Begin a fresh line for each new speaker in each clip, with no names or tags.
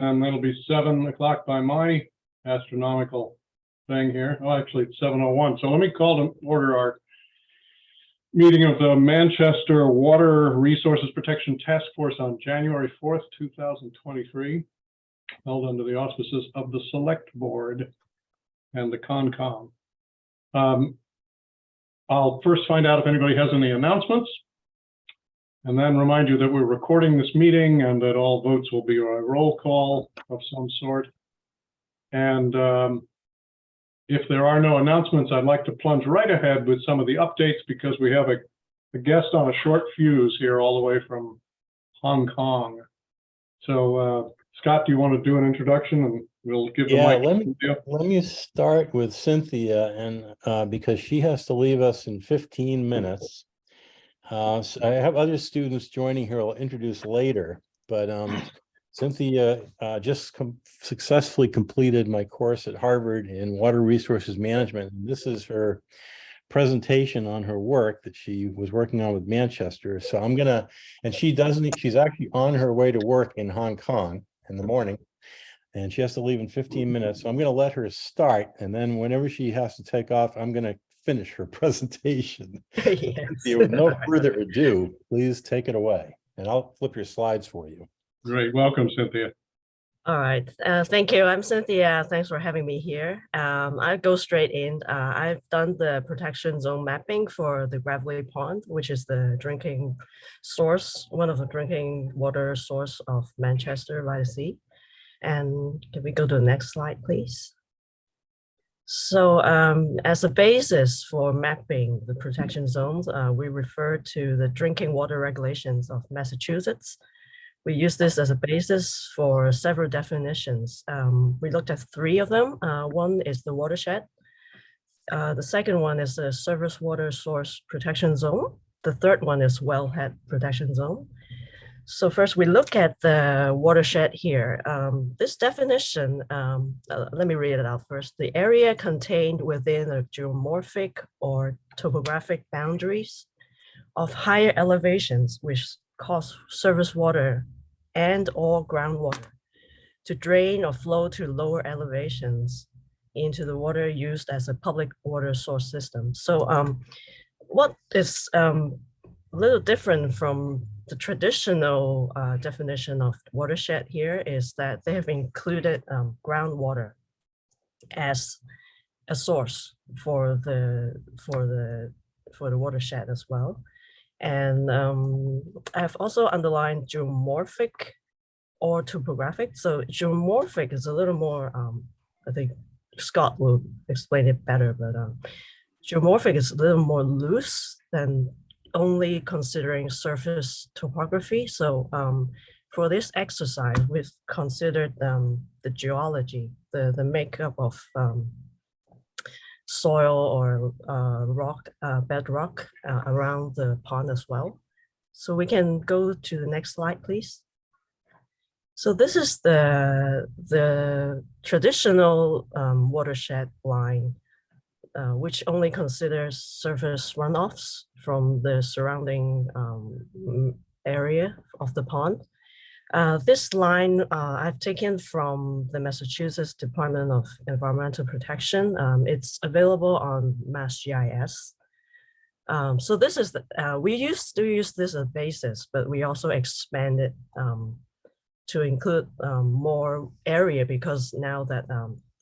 and that'll be 7 o'clock by my astronomical thing here. Oh, actually, it's 7:01. So let me call to order our meeting of the Manchester Water Resources Protection Task Force on January 4th, 2023, held under the auspices of the Select Board and the CONCOM. I'll first find out if anybody has any announcements, and then remind you that we're recording this meeting and that all votes will be a roll call of some sort. And if there are no announcements, I'd like to plunge right ahead with some of the updates because we have a guest on a short fuse here all the way from Hong Kong. So Scott, do you want to do an introduction and we'll give the mic to Cynthia?
Let me start with Cynthia, and because she has to leave us in 15 minutes. So I have other students joining here I'll introduce later, but Cynthia just successfully completed my course at Harvard in Water Resources Management. And this is her presentation on her work that she was working on with Manchester. So I'm gonna, and she's actually on her way to work in Hong Kong in the morning, and she has to leave in 15 minutes. So I'm gonna let her start, and then whenever she has to take off, I'm gonna finish her presentation.
Yes.
With no further ado, please take it away, and I'll flip your slides for you.
Great, welcome, Cynthia.
All right, thank you. I'm Cynthia. Thanks for having me here. I'll go straight in. I've done the protection zone mapping for the Gravelly Pond, which is the drinking source, one of the drinking water source of Manchester by the sea. And can we go to the next slide, please? So as a basis for mapping the protection zones, we refer to the drinking water regulations of Massachusetts. We use this as a basis for several definitions. We looked at 3 of them. One is the watershed. The second one is the surface water source protection zone. The third one is wellhead protection zone. So first we look at the watershed here. This definition, let me read it out first. The area contained within a geomorphic or topographic boundaries of higher elevations which cause surface water and or groundwater to drain or flow to lower elevations into the water used as a public water source system. So what is a little different from the traditional definition of watershed here is that they have included groundwater as a source for the watershed as well. And I've also underlined geomorphic or topographic. So geomorphic is a little more, I think Scott will explain it better, but geomorphic is a little more loose than only considering surface topography. So for this exercise, we've considered the geology, the makeup of soil or rock, bedrock around the pond as well. So we can go to the next slide, please. So this is the traditional watershed line, which only considers surface runoffs from the surrounding area of the pond. This line I've taken from the Massachusetts Department of Environmental Protection. It's available on MassGIS. So this is, we used to use this as a basis, but we also expanded to include more area because now that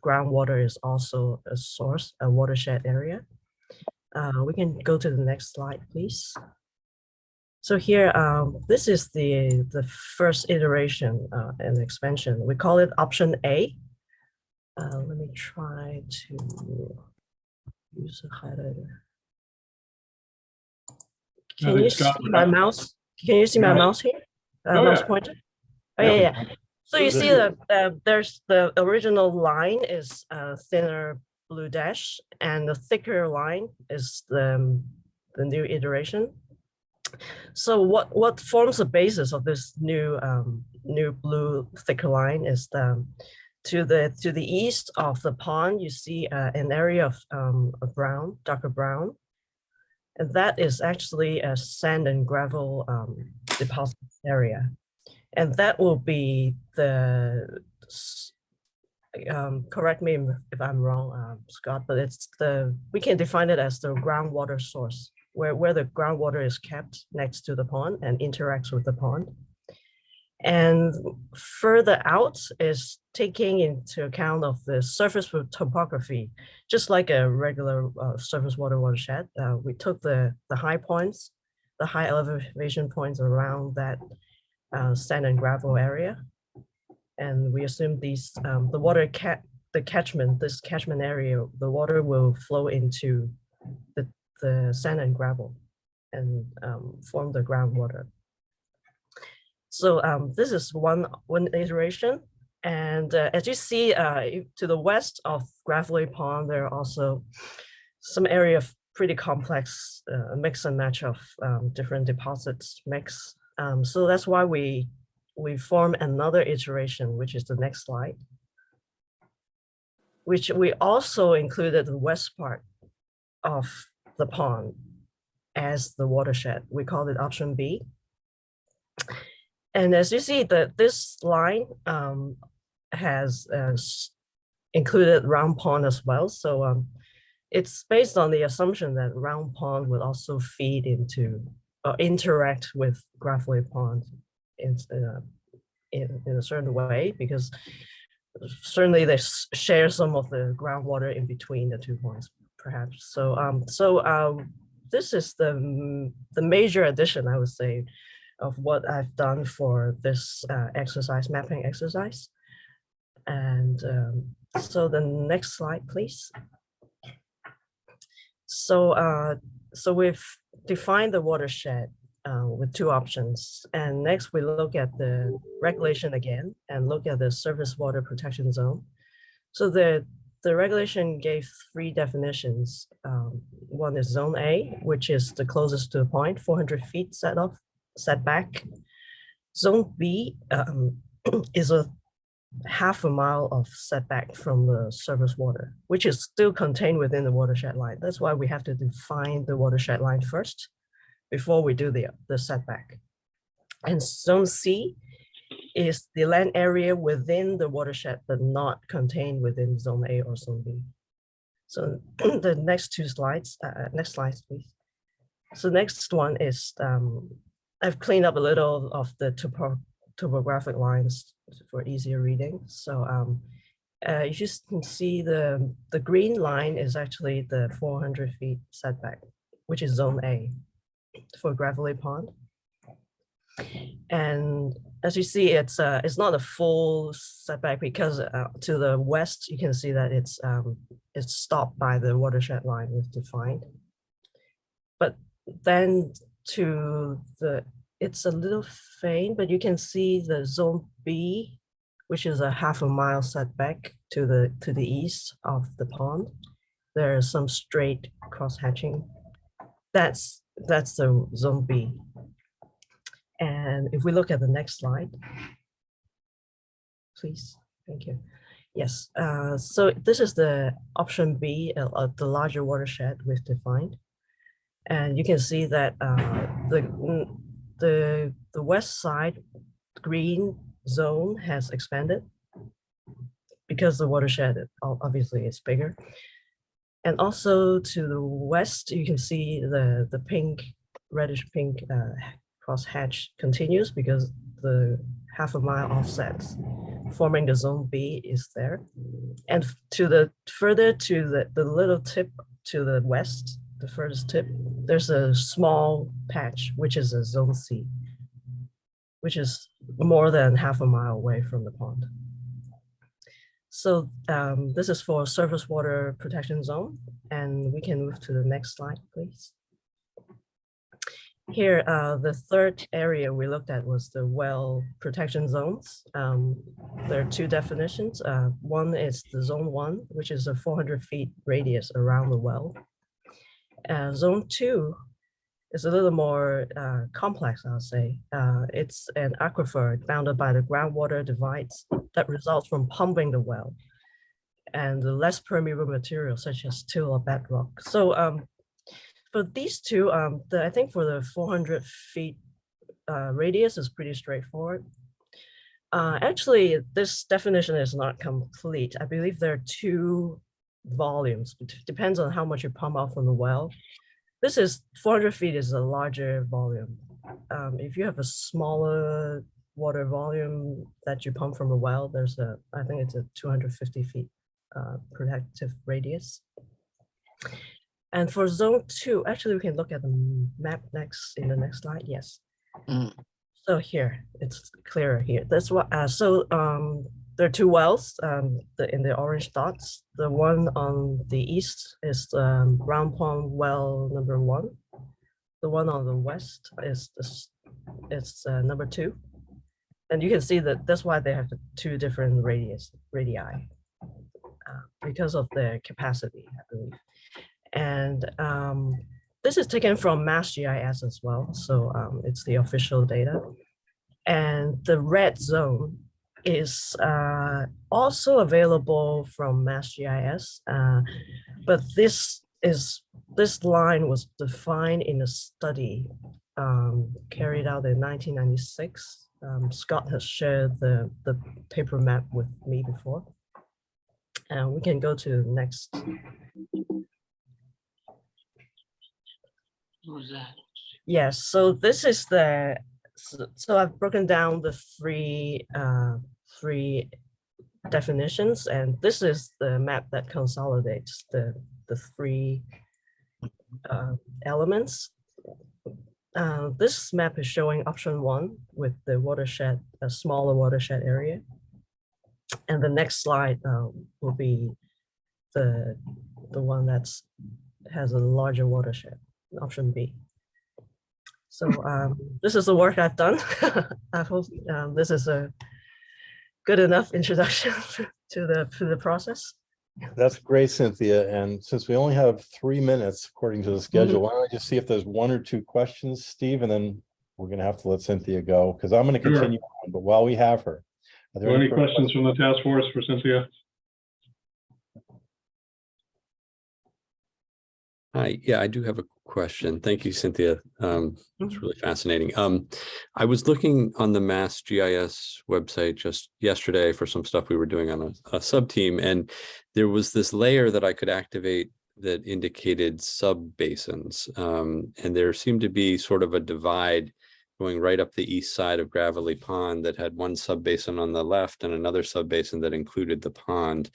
groundwater is also a source, a watershed area. We can go to the next slide, please. So here, this is the first iteration and expansion. We call it option A. Let me try to use a highlighter. Can you see my mouse? Can you see my mouse here? Mouse pointer? Oh, yeah. So you see that there's the original line is a thinner blue dash, and the thicker line is the new iteration. So what forms the basis of this new new blue thicker line is to the east of the pond, you see an area of a brown, darker brown, and that is actually a sand and gravel deposit area. And that will be correct me if I'm wrong, Scott, but we can define it as the groundwater source, where the groundwater is kept next to the pond and interacts with the pond. And further out is taking into account of the surface topography, just like a regular surface watershed. We took the high points, the high elevation points around that sand and gravel area. And we assume these, this catchment area, the water will flow into the sand and gravel and form the groundwater. So this is one iteration. And as you see to the west of Gravelly Pond, there are also some area of pretty complex mix and match of different deposits mix. So that's why we form another iteration, which is the next slide, which we also included the west part of the pond as the watershed. We called it option B. And as you see, this line has included Round Pond as well. So it's based on the assumption that Round Pond will also feed into or interact with Gravelly Pond in a certain way, because certainly they share some of the groundwater in between the 2 points, perhaps. So this is the major addition, I would say, of what I've done for this mapping exercise. And so the next slide, please. So we've defined the watershed with 2 options. And next we look at the regulation again and look at the surface water protection zone. So the regulation gave 3 definitions. One is zone A, which is the closest to the point, 400 feet setback. Zone B is a half a mile of setback from the surface water, which is still contained within the watershed line. That's why we have to define the watershed line first before we do the setback. And zone C is the land area within the watershed, but not contained within zone A or zone B. So the next 2 slides, next slides, please. So next one is, I've cleaned up a little of the topographic lines for easier reading. So you can see the green line is actually the 400 feet setback, which is zone A for Gravelly Pond. And as you see, it's not a full setback because to the west, you can see that it's stopped by the watershed line we've defined. But then it's a little faint, but you can see the zone B, which is a half a mile setback to the east of the pond. There is some straight cross hatching. That's the zone B. And if we look at the next slide, please, thank you. Yes, so this is the option B, the larger watershed we've defined. And you can see that the west side green zone has expanded because the watershed obviously is bigger. And also to the west, you can see the pink, reddish pink cross hatch continues because the half a mile offsets forming the zone B is there. And further to the little tip to the west, the furthest tip, there's a small patch, which is a zone C, which is more than half a mile away from the pond. So this is for surface water protection zone. And we can move to the next slide, please. Here, the third area we looked at was the well protection zones. There are 2 definitions. One is the zone 1, which is a 400 feet radius around the well. Zone 2 is a little more complex, I'll say. It's an aquifer bounded by the groundwater divides that results from pumping the well and the less permeable material such as till or bedrock. So for these 2, I think for the 400 feet radius is pretty straightforward. Actually, this definition is not complete. I believe there are two volumes. It depends on how much you pump out from the well. This is 400 feet is a larger volume. If you have a smaller water volume that you pump from a well, I think it's a 250 feet protective radius. And for zone 2, actually, we can look at the map in the next slide. Yes. So here, it's clearer here. That's what, there are two wells in the orange dots. The one on the east is Round Pond well number 1. The one on the west is number 2. And you can see that that's why they have the two different radii because of their capacity, I believe. And this is taken from MassGIS as well, so it's the official data. And the red zone is also available from MassGIS, but this line was defined in a study carried out in 1996. Scott has shared the paper map with me before. And we can go to next.
What was that?
Yes, so this is so I've broken down the three definitions, and this is the map that consolidates the three elements. This map is showing option 1 with the watershed, a smaller watershed area. And the next slide will be the one that's has a larger watershed, option B. So this is the work I've done. I hope this is a good enough introduction to the process.
That's great, Cynthia. And since we only have 3 minutes according to the schedule, why don't I just see if there's 1 or 2 questions, Steve, and then we're going to have to let Cynthia go because I'm going to continue on. But while we have her, are there
any questions from the task force for Cynthia?
Hi, yeah, I do have a question. Thank you, Cynthia. It's really fascinating. I was looking on the MassGIS website just yesterday for some stuff we were doing on a sub team, and there was this layer that I could activate that indicated sub basins, and there seemed to be sort of a divide going right up the east side of Gravelly Pond that had one sub basin on the left and another sub basin that included the pond.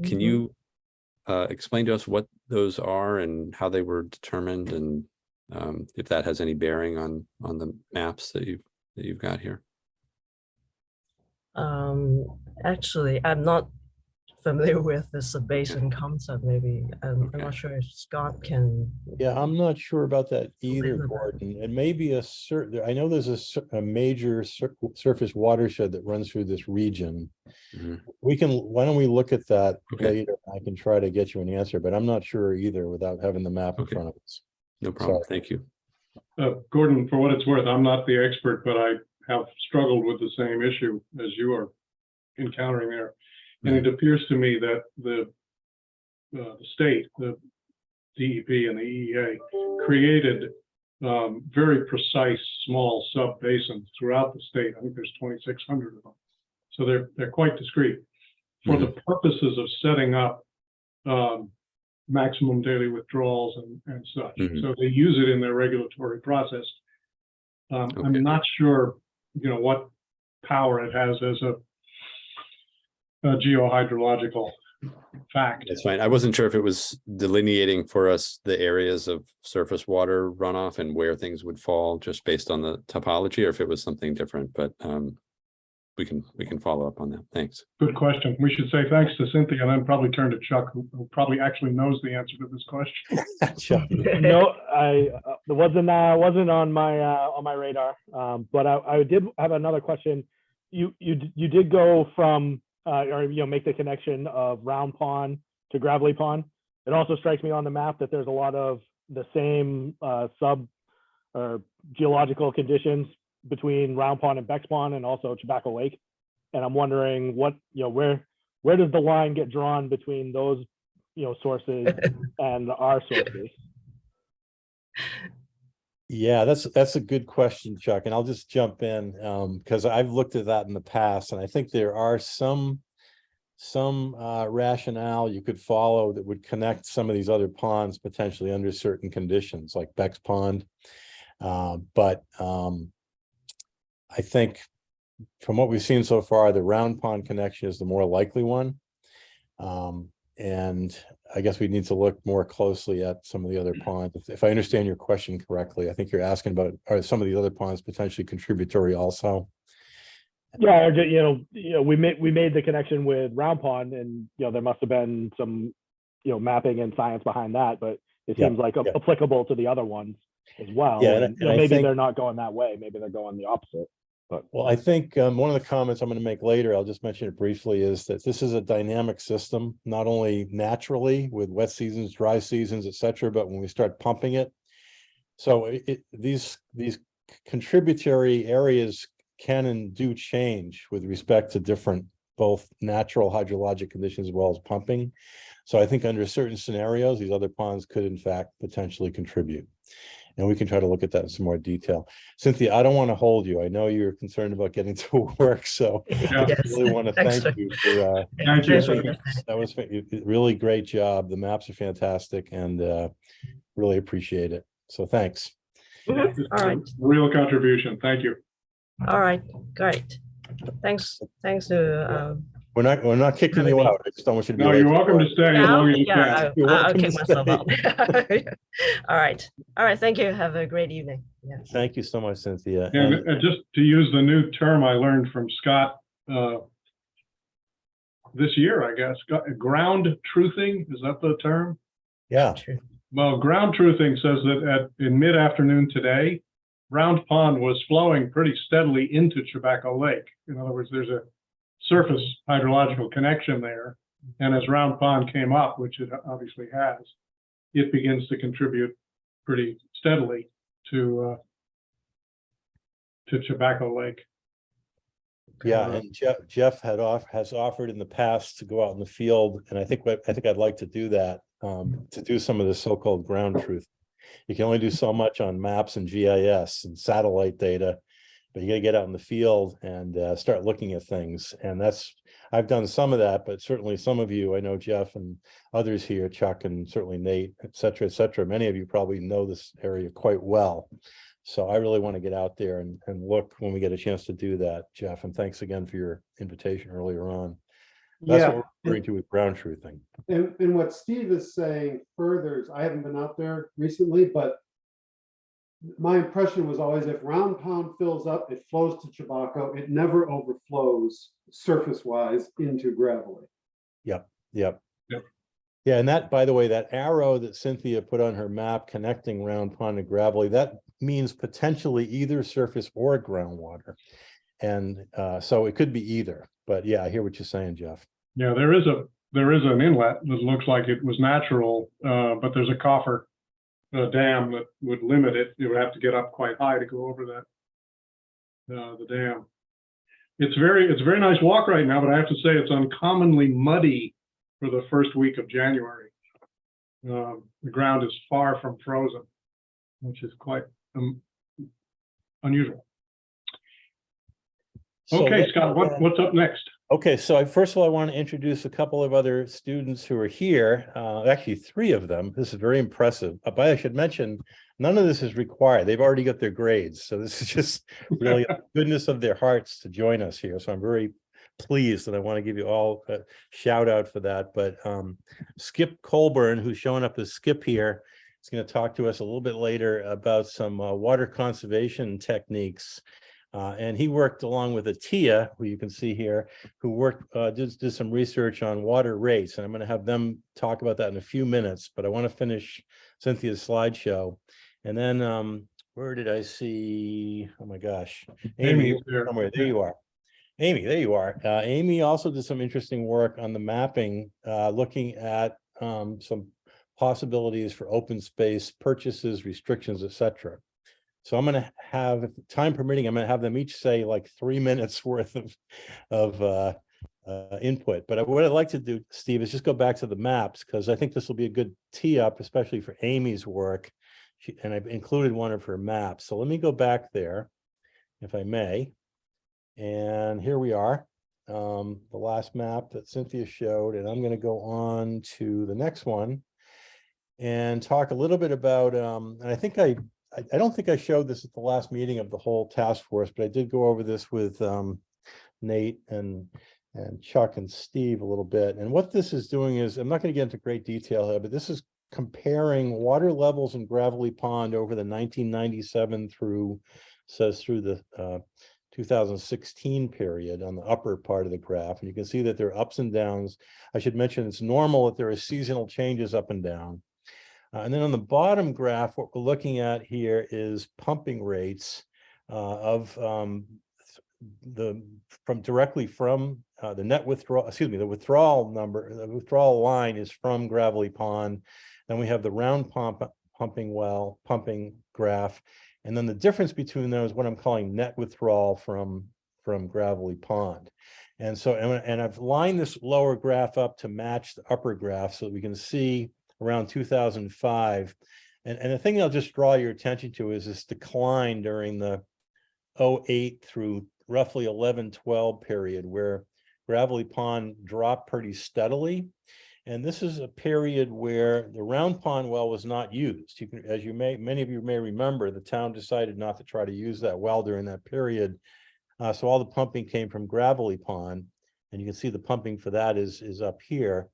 Can you explain to us what those are and how they were determined, and if that has any bearing on the maps that you've got here?
Actually, I'm not familiar with the sub-basin concept. Maybe I'm not sure if Scott can.
Yeah, I'm not sure about that either, Gordon. It may be I know there's a major surface watershed that runs through this region. Why don't we look at that later? I can try to get you an answer, but I'm not sure either without having the map in front of us.
No problem.
Sorry.
Thank you.
Gordon, for what it's worth, I'm not the expert, but I have struggled with the same issue as you are encountering there. And it appears to me that the state, the DEP and the EEA, created very precise small sub basins throughout the state. I think there's 2,600 of them. So they're quite discrete for the purposes of setting up maximum daily withdrawals and such. So they use it in their regulatory process. I'm not sure, what power it has as a geohydrological fact.
That's fine. I wasn't sure if it was delineating for us the areas of surface water runoff and where things would fall just based on the topology, or if it was something different, but we can follow up on that. Thanks.
Good question. We should say thanks to Cynthia and then probably turn to Chuck, who probably actually knows the answer to this question.
Chuck.
No, it wasn't on my radar. But I did have another question. You did go from make the connection of Round Pond to Gravelly Pond. It also strikes me on the map that there's a lot of the same geological conditions between Round Pond and Beck's Pond, and also Tobacco Lake. And I'm wondering where does the line get drawn between those sources and our sources?
Yeah, that's a good question, Chuck, and I'll just jump in because I've looked at that in the past, and I think there are some rationale you could follow that would connect some of these other ponds potentially under certain conditions, like Beck's Pond. But I think from what we've seen so far, the Round Pond connection is the more likely one. And I guess we need to look more closely at some of the other ponds. If I understand your question correctly, I think you're asking about, are some of the other ponds potentially contributory also?
Yeah, or we made the connection with Round Pond, and there must have been some mapping and science behind that, but it
Yeah,
seems like
yeah.
applicable to the other ones as well.
Yeah,
and,
and I
maybe
think-
they're not going that way. Maybe they're going the opposite. But
Well, I think one of the comments I'm going to make later, I'll just mention it briefly, is that this is a dynamic system, not only naturally with wet seasons, dry seasons, et cetera, but when we start pumping it. So these contributory areas can and do change with respect to different, both natural hydrologic conditions as well as pumping. So I think under certain scenarios, these other ponds could in fact potentially contribute. And we can try to look at that in some more detail. Cynthia, I don't want to hold you. I know you're concerned about getting to work, so I
Yes.
really want to
Thanks
thank
for-
you for
Thank you.
Thanks for-
that was really great job. The maps are fantastic and really appreciate it. So thanks.
Mhm. All right.
Real contribution. Thank you.
All right, great. Thanks to,
We're not kicking
Having
you
me.
out. I just don't want you to be
No,
late
you're
to
welcome to
work.
stay as long as you can.
You're
I'll
welcome
kick
to
myself
stay.
out. All right, thank you. Have a great evening. Yes.
Thank you so much, Cynthia.
And just to use the new term I learned from Scott this year, I guess, ground truthing, is that the term?
Yeah,
True.
Well, ground truthing says that in mid-afternoon today, Round Pond was flowing pretty steadily into Chabaco Lake. In other words, there's a surface hydrological connection there. And as Round Pond came up, which it obviously has, it begins to contribute pretty steadily to Chabaco Lake.
yeah. And Jeff has offered in the past to go out in the field, and I think I'd like to do that, to do some of the so-called ground truth. You can only do so much on maps and GIS and satellite data, but you got to get out in the field and start looking at things. And I've done some of that, but certainly some of you, I know Jeff and others here, Chuck and certainly Nate, et cetera, many of you probably know this area quite well. So I really want to get out there and look when we get a chance to do that, Jeff. And thanks again for your invitation earlier on. That's
Yeah,
what we're referring to with ground truthing.
and what Steve is saying further is, I haven't been out there recently, but my impression was always if Round Pond fills up, it flows to Chabaco. It never overflows surface-wise into Gravelly.
Yep.
Yep.
Yeah, and that, by the way, that arrow that Cynthia put on her map connecting Round Pond and Gravelly, that means potentially either surface or groundwater. And so it could be either. But yeah, I hear what you're saying, Jeff.
Yeah, there is an inlet that looks like it was natural, but there's a coffer dam that would limit it. You would have to get up quite high to go over that, the dam. It's a very nice walk right now, but I have to say it's uncommonly muddy for the first week of January. The ground is far from frozen, which is quite unusual.
So
Okay,
let-
Scott, what's up next?
Okay, so first of all, I want to introduce a couple of other students who are here, actually 3 of them. This is very impressive. But I should mention, none of this is required. They've already got their grades. So this is just really the goodness of their hearts to join us here. So I'm very pleased, and I want to give you all a shout out for that. But Skip Colburn, who's showing up as Skip here, is going to talk to us a little bit later about some water conservation techniques. And he worked along with Atia, who you can see here, who worked did some research on water rates. And I'm going to have them talk about that in a few minutes, but I want to finish Cynthia's slideshow. And then where did I see? Oh my gosh, Amy,
Amy's there.
somewhere. There you are. Amy, there you are. Amy also did some interesting work on the mapping, looking at some possibilities for open space purchases, restrictions, etc. So I'm going to have, if time permitting, I'm going to have them each say like 3 minutes worth of input. But what I'd like to do, Steve, is just go back to the maps, because I think this will be a good tee up, especially for Amy's work, and I've included one of her maps. So let me go back there, if I may. And here we are, the last map that Cynthia showed, and I'm going to go on to the next one and talk a little bit about, and I think I don't think I showed this at the last meeting of the whole task force, but I did go over this with Nate and Chuck and Steve a little bit. And what this is doing is, I'm not going to get into great detail here, but this is comparing water levels in Gravelly Pond over the 1997 through the 2016 period on the upper part of the graph. And you can see that there are ups and downs. I should mention it's normal that there are seasonal changes up and down. And then on the bottom graph, what we're looking at here is pumping rates directly from the net withdrawal, the withdrawal number, the withdrawal line is from Gravelly Pond. Then we have the round pumping graph. And then the difference between those, what I'm calling net withdrawal from Gravelly Pond. And so, and I've lined this lower graph up to match the upper graph so that we can see around 2005. And the thing I'll just draw your attention to is this decline during the 08 through roughly 11-12 period where Gravelly Pond dropped pretty steadily. And this is a period where the round pond well was not used. You can, many of you may remember, the town decided not to try to use that well during that period. So all the pumping came from Gravelly Pond, and you can see the pumping for that is up here.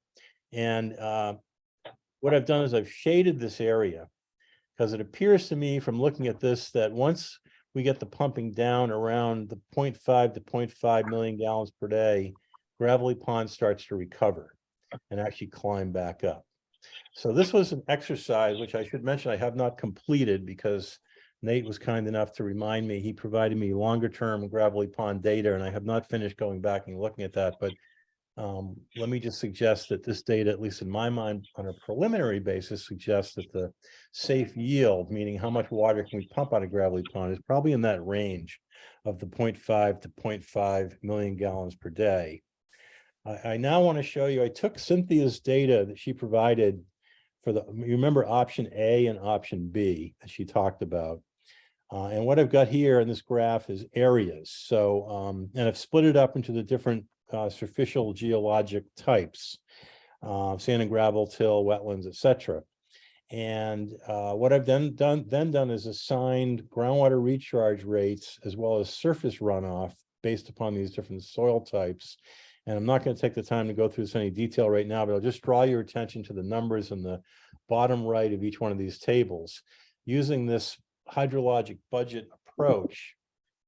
And what I've done is I've shaded this area because it appears to me from looking at this that once we get the pumping down around the 0.5 to 0.5 million gallons per day, Gravelly Pond starts to recover and actually climb back up. So this was an exercise, which I should mention I have not completed because Nate was kind enough to remind me. He provided me longer term Gravelly Pond data, and I have not finished going back and looking at that. But let me just suggest that this data, at least in my mind, on a preliminary basis, suggests that the safe yield, meaning how much water can we pump out of Gravelly Pond, is probably in that range of the 0.5 to 0.5 million gallons per day. I now want to show you, I took Cynthia's data that she provided for you remember option A and option B that she talked about. And what I've got here in this graph is areas. So, and I've split it up into the different superficial geologic types, sand and gravel, till, wetlands, etc. And what I've then done is assigned groundwater recharge rates as well as surface runoff based upon these different soil types. And I'm not going to take the time to go through this in any detail right now, but I'll just draw your attention to the numbers in the bottom right of each one of these tables. Using this hydrologic budget approach,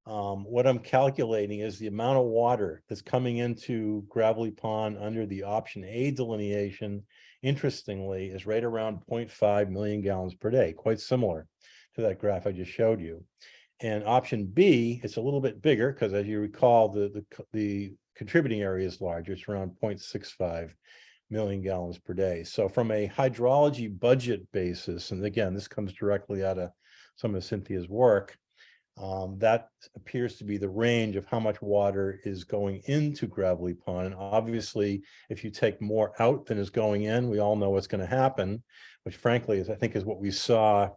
what I'm calculating is the amount of water that's coming into Gravelly Pond under the option A delineation, interestingly, is right around 0.5 million gallons per day, quite similar to that graph I just showed you. And option B, it's a little bit bigger because, as you recall, the contributing area is larger. It's around 0.65 million gallons per day. So from a hydrology budget basis, and again, this comes directly out of some of Cynthia's work, that appears to be the range of how much water is going into Gravelly Pond. And obviously, if you take more out than is going in, we all know what's going to happen, which frankly is, I think, is what we saw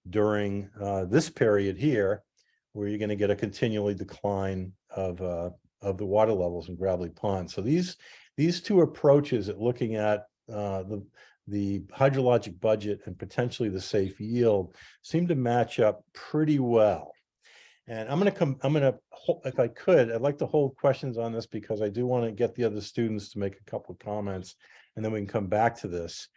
during this period here, where you're going to get a continually decline of the water levels in Gravelly Pond. So these two approaches at looking at the hydrologic budget and potentially the safe yield seem to match up pretty well. And if I could, I'd like to hold questions on this because I do want to get the other students to make a couple of comments, and then we can come back to this.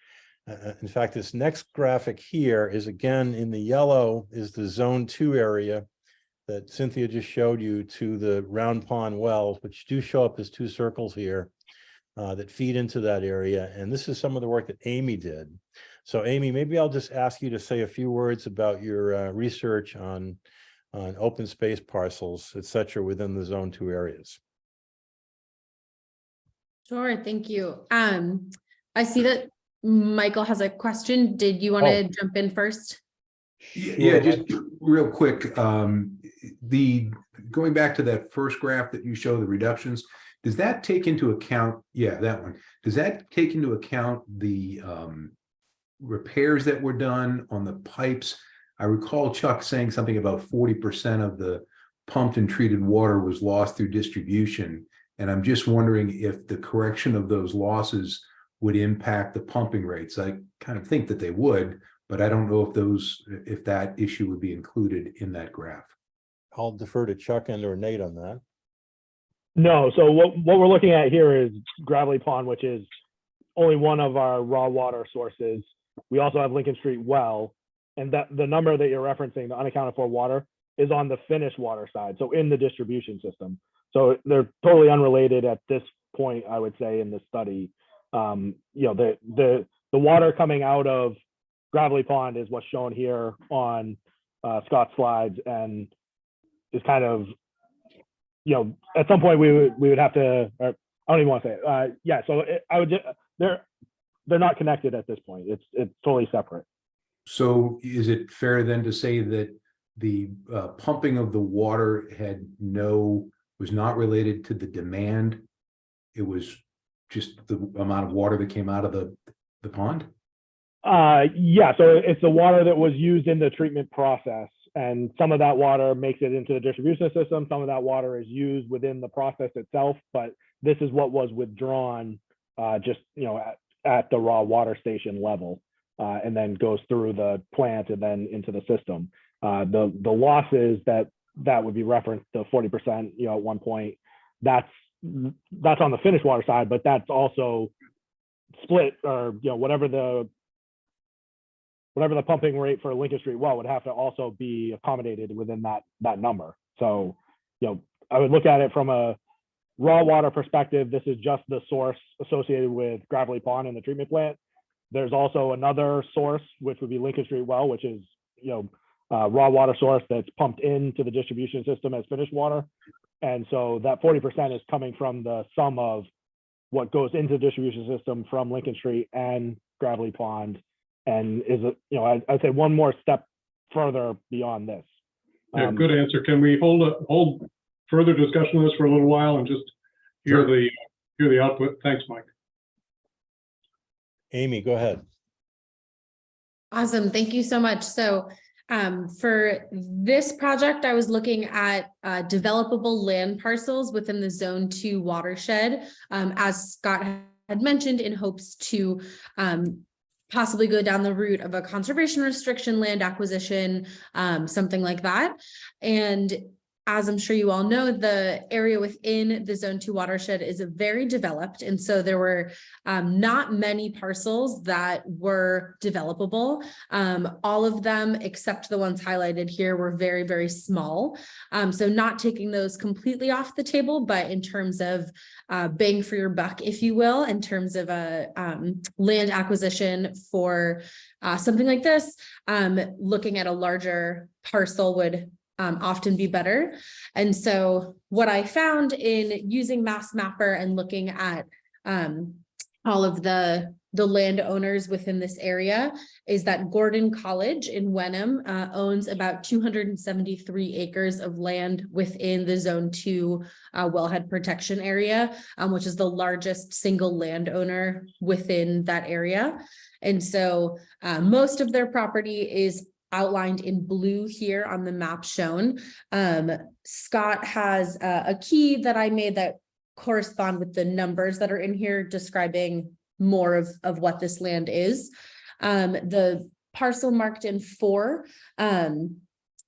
In fact, this next graphic here is, again, in the yellow is the zone 2 area that Cynthia just showed you to the round pond wells, which do show up as 2 circles here that feed into that area. And this is some of the work that Amy did. So Amy, maybe I'll just ask you to say a few words about your research on open space parcels, et cetera, within the zone 2 areas.
Sure, thank you. I see that Michael has a question. Did you want to jump in first?
Yeah, just real quick. Going back to that first graph that you show, the reductions, does that take into account, that one, does that take into account the repairs that were done on the pipes? I recall Chuck saying something about 40% of the pumped and treated water was lost through distribution. And I'm just wondering if the correction of those losses would impact the pumping rates. I kind of think that they would, but I don't know if that issue would be included in that graph.
I'll defer to Chuck and or Nate on that.
No, so what we're looking at here is Gravelly Pond, which is only one of our raw water sources. We also have Lincoln Street well, and that the number that you're referencing, the unaccounted for water, is on the finished water side, so in the distribution system. So they're totally unrelated at this point, I would say, in the study. You know, the water coming out of Gravelly Pond is what's shown here on Scott's slides, and is kind of, you know, at some point we would have to, or I don't even want to say it. Yeah, so I would just, they're not connected at this point. It's totally separate.
So is it fair then to say that the pumping of the water was not related to the demand? It was just the amount of water that came out of the pond?
Yeah, so it's the water that was used in the treatment process, and some of that water makes it into the distribution system. Some of that water is used within the process itself, but this is what was withdrawn just, you know, at the raw water station level, and then goes through the plant and then into the system. The losses that would be referenced, the 40%, you know, at one point, that's on the finished water side, but that's also split, or, you know, whatever the pumping rate for Lincoln Street well would have to also be accommodated within that number. So, you know, I would look at it from a raw water perspective. This is just the source associated with Gravelly Pond and the treatment plant. There's also another source, which would be Lincoln Street well, which is, you know, raw water source that's pumped into the distribution system as finished water. And so that 40% is coming from the sum of what goes into the distribution system from Lincoln Street and Gravelly Pond, and is, you know, I'd say one more step further beyond this.
Yeah, good answer. Can we hold further discussion on this for a little while and just hear the output? Thanks, Mike.
Amy, go ahead.
Awesome. Thank you so much. So for this project, I was looking at developable land parcels within the Zone 2 watershed, as Scott had mentioned, in hopes to possibly go down the route of a conservation restriction land acquisition, something like that. And as I'm sure you all know, the area within the Zone 2 watershed is very developed. And so there were not many parcels that were developable. All of them, except the ones highlighted here, were very, very small. So not taking those completely off the table, but in terms of bang for your buck, if you will, in terms of a land acquisition for something like this, looking at a larger parcel would often be better. And so what I found in using Mass Mapper and looking at all of the landowners within this area is that Gordon College in Wenham owns about 273 acres of land within the Zone 2 wellhead protection area, which is the largest single landowner within that area. And so most of their property is outlined in blue here on the map shown. Scott has a key that I made that correspond with the numbers that are in here describing more of what this land is. The parcel marked in 4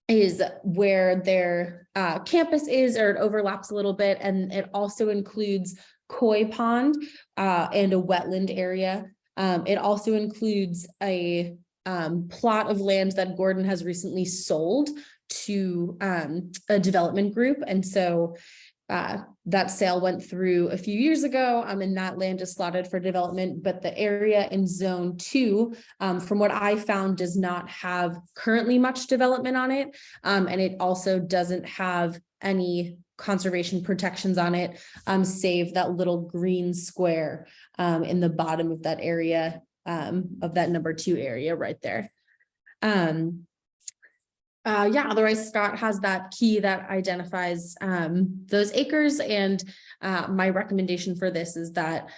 is where their campus is, or it overlaps a little bit, and it also includes Koi Pond and a wetland area. It also includes a plot of land that Gordon has recently sold to a development group. And so that sale went through a few years ago, and that land is slotted for development. But the area in Zone 2, from what I found, does not have currently much development on it. And it also doesn't have any conservation protections on it, save that little green square in the bottom of that area, of that number 2 area right there. Yeah, otherwise Scott has that key that identifies those acres, and my recommendation for this is that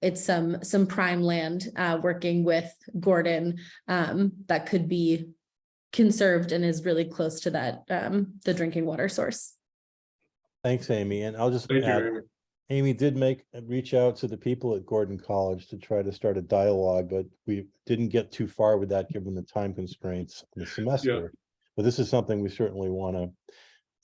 it's some prime land working with Gordon that could be conserved and is really close to that the drinking water source.
Thanks, Amy. And I'll just
Thank you,
add,
Amy.
Amy did reach out to the people at Gordon College to try to start a dialogue, but we didn't get too far with that given the time constraints in the semester. But this is something we certainly want to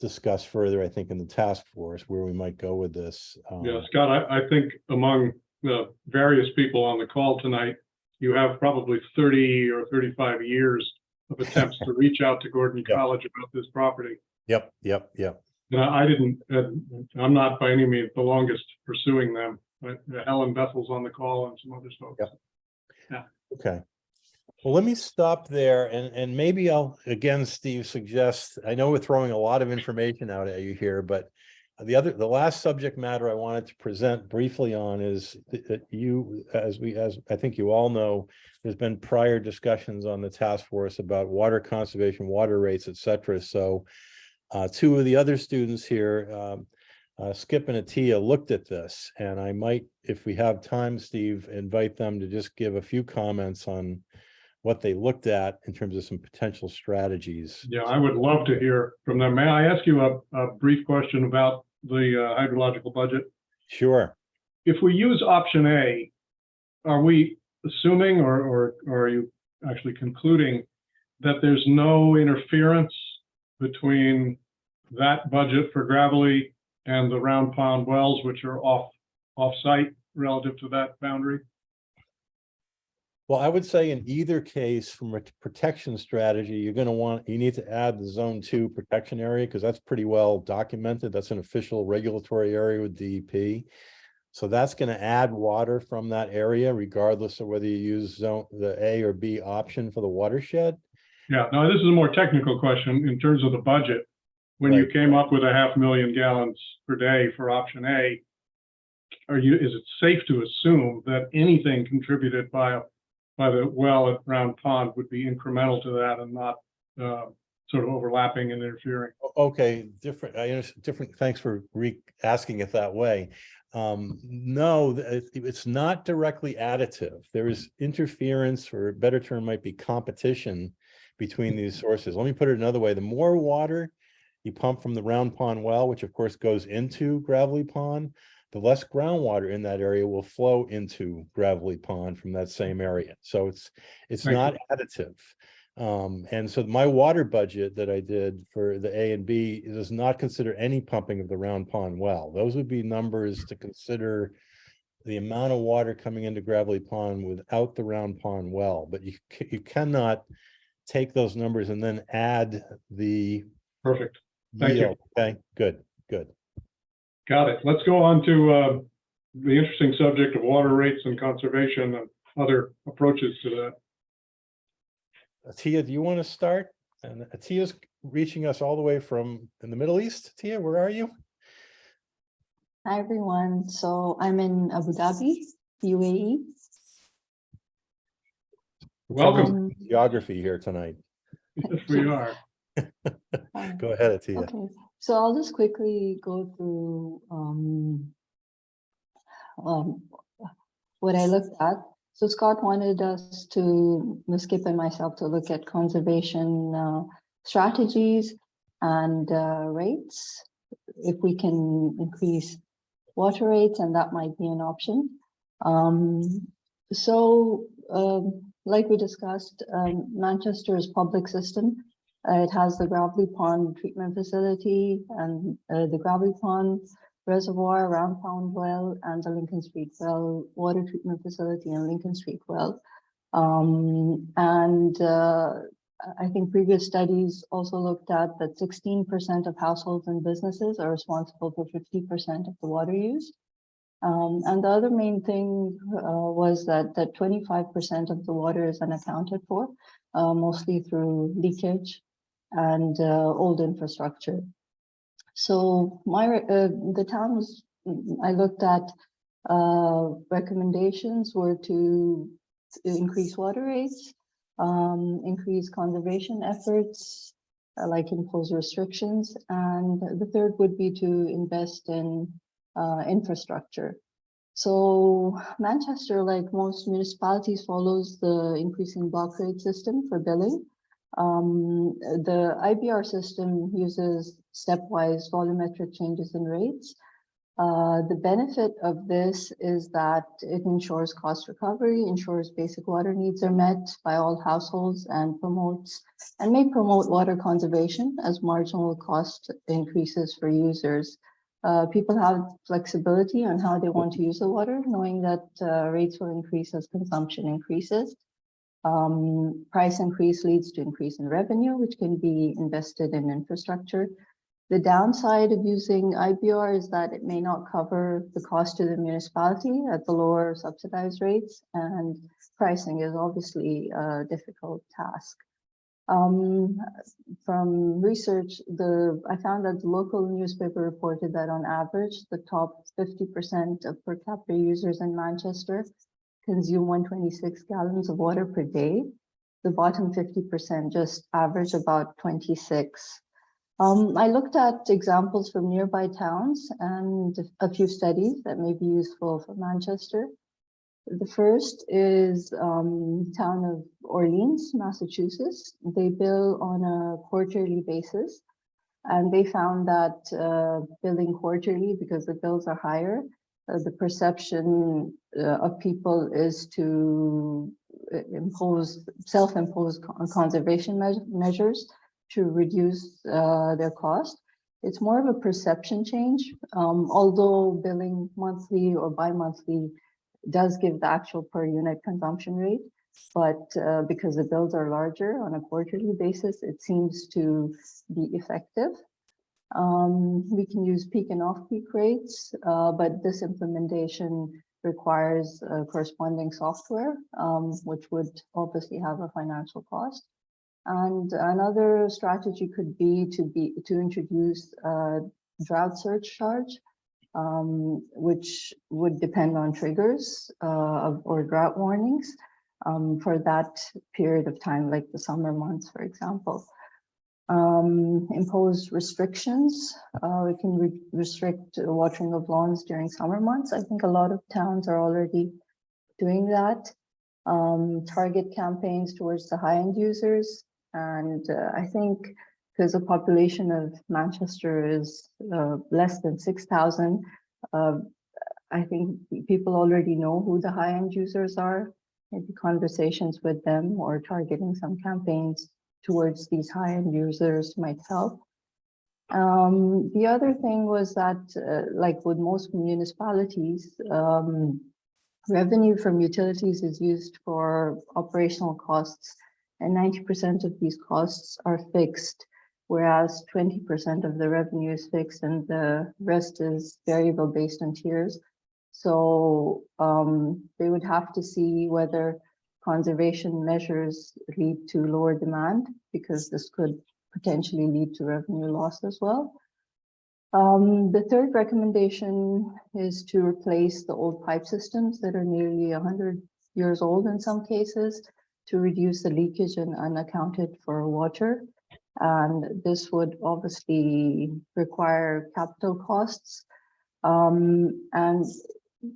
discuss further, I think, in the task force where we might go with this.
Yeah, Scott, I think among the various people on the call tonight, you have probably 30 or 35 years of attempts to reach out to Gordon
Yep.
College about this property.
Yep.
And I didn't, I'm not by any means the longest pursuing them, but Helen Bethel's on the call and some other folks.
Yep. Okay. Well, let me stop there and maybe I'll, again, Steve, suggest, I know we're throwing a lot of information out at you here, but the last subject matter I wanted to present briefly on is that you, as I think you all know, there's been prior discussions on the task force about water conservation, water rates, et cetera. So two of the other students here, Skip and Atia, looked at this, and I might, if we have time, Steve, invite them to just give a few comments on what they looked at in terms of some potential strategies.
Yeah, I would love to hear from them. May I ask you a brief question about the hydrological budget?
Sure.
If we use option A, are we assuming or are you actually concluding that there's no interference between that budget for Gravelly and the Round Pond wells, which are off-site relative to that boundary?
Well, I would say in either case, from a protection strategy, you need to add the zone 2 protection area because that's pretty well documented. That's an official regulatory area with DEP. So that's going to add water from that area, regardless of whether you use the A or B option for the watershed.
Yeah, no, this is a more technical question in terms of the budget. When you
Right.
came up with 500,000 gallons per day for option A, is it safe to assume that anything contributed by the well at Round Pond would be incremental to that and not sort of overlapping and interfering?
Okay, different. I understand. Different. Thanks for asking it that way. No, it's not directly additive. There is interference, or a better term might be competition between these sources. Let me put it another way. The more water you pump from the Round Pond well, which of course goes into Gravelly Pond, the less groundwater in that area will flow into Gravelly Pond from that same area. So it's
Thank
not additive. And so my water budget that I did for the A and B does not consider any pumping of the Round Pond well. Those would be numbers to consider the amount of water coming into Gravelly Pond without the Round Pond well. But you cannot take those numbers and then add the
Perfect. Thank you.
yield. Okay, good.
Got it. Let's go on to the interesting subject of water rates and conservation and other approaches to that.
Atia, do you want to start? And Atia's reaching us all the way from in the Middle East. Atia, where are you?
Hi, everyone. So I'm in Abu Dhabi, UAE.
Welcome.
Geography here tonight.
Yes, we are.
Go ahead, Atia.
Okay, so I'll just quickly go through what I looked at. So Scott wanted us to, Skip and myself, to look at conservation strategies and rates, if we can increase water rates, and that might be an option. Like we discussed, Manchester's public system, it has the Gravelly Pond treatment facility and the Gravelly Pond reservoir, Round Pond well, and the Lincoln Street well, water treatment facility and Lincoln Street well. I think previous studies also looked at that 16% of households and businesses are responsible for 50% of the water use. And the other main thing was that 25% of the water is unaccounted for, mostly through leakage and old infrastructure. So the towns I looked at recommendations were to increase water rates, increase conservation efforts, like impose restrictions. And the third would be to invest in infrastructure. So Manchester, like most municipalities, follows the increasing block rate system for billing. The IBR system uses stepwise volumetric changes in rates. The benefit of this is that it ensures cost recovery, ensures basic water needs are met by all households, and may promote water conservation as marginal cost increases for users. People have flexibility on how they want to use the water, knowing that rates will increase as consumption increases. Price increase leads to increase in revenue, which can be invested in infrastructure. The downside of using IBR is that it may not cover the cost to the municipality at the lower subsidized rates, and pricing is obviously a difficult task. From research, I found that the local newspaper reported that on average, the top 50% of per capita users in Manchester consume 126 gallons of water per day. The bottom 50% just average about 26. I looked at examples from nearby towns and a few studies that may be useful for Manchester. The first is town of Orleans, Massachusetts. They bill on a quarterly basis, and they found that billing quarterly, because the bills are higher, the perception of people is to self-impose conservation measures to reduce their cost. It's more of a perception change, although billing monthly or bi-monthly does give the actual per unit consumption rate, but because the bills are larger on a quarterly basis, it seems to be effective. We can use peak and off-peak rates, but this implementation requires corresponding software, which would obviously have a financial cost. And another strategy could be to introduce a drought surcharge, which would depend on triggers or drought warnings for that period of time, like the summer months, for example. Impose restrictions. We can restrict watering of lawns during summer months. I think a lot of towns are already doing that. Target campaigns towards the high-end users. And I think because the population of Manchester is less than 6,000, I think people already know who the high-end users are. Maybe conversations with them or targeting some campaigns towards these high-end users might help. The other thing was that, like with most municipalities, revenue from utilities is used for operational costs, and 90% of these costs are fixed, whereas 20% of the revenue is fixed and the rest is variable based on tiers. So they would have to see whether conservation measures lead to lower demand, because this could potentially lead to revenue loss as well. The third recommendation is to replace the old pipe systems that are nearly 100 years old in some cases, to reduce the leakage and unaccounted for water. And this would obviously require capital costs. And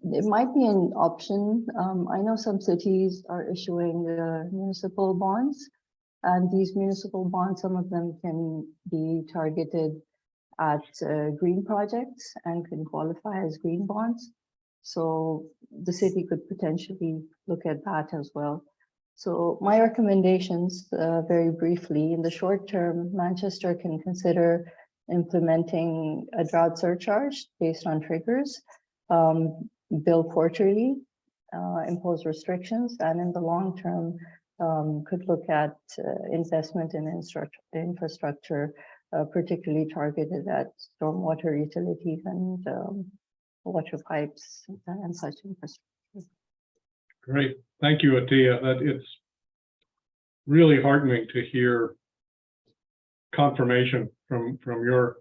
it might be an option. I know some cities are issuing municipal bonds, and these municipal bonds, some of them can be targeted at green projects and can qualify as green bonds. So the city could potentially look at that as well. So my recommendations, very briefly, in the short term, Manchester can consider implementing a drought surcharge based on triggers, bill quarterly, impose restrictions, and in the long term, could look at investment in infrastructure, particularly targeted at stormwater utilities and water pipes and such infrastructure.
Great. Thank you, Atiya. It's really heartening to hear confirmation from your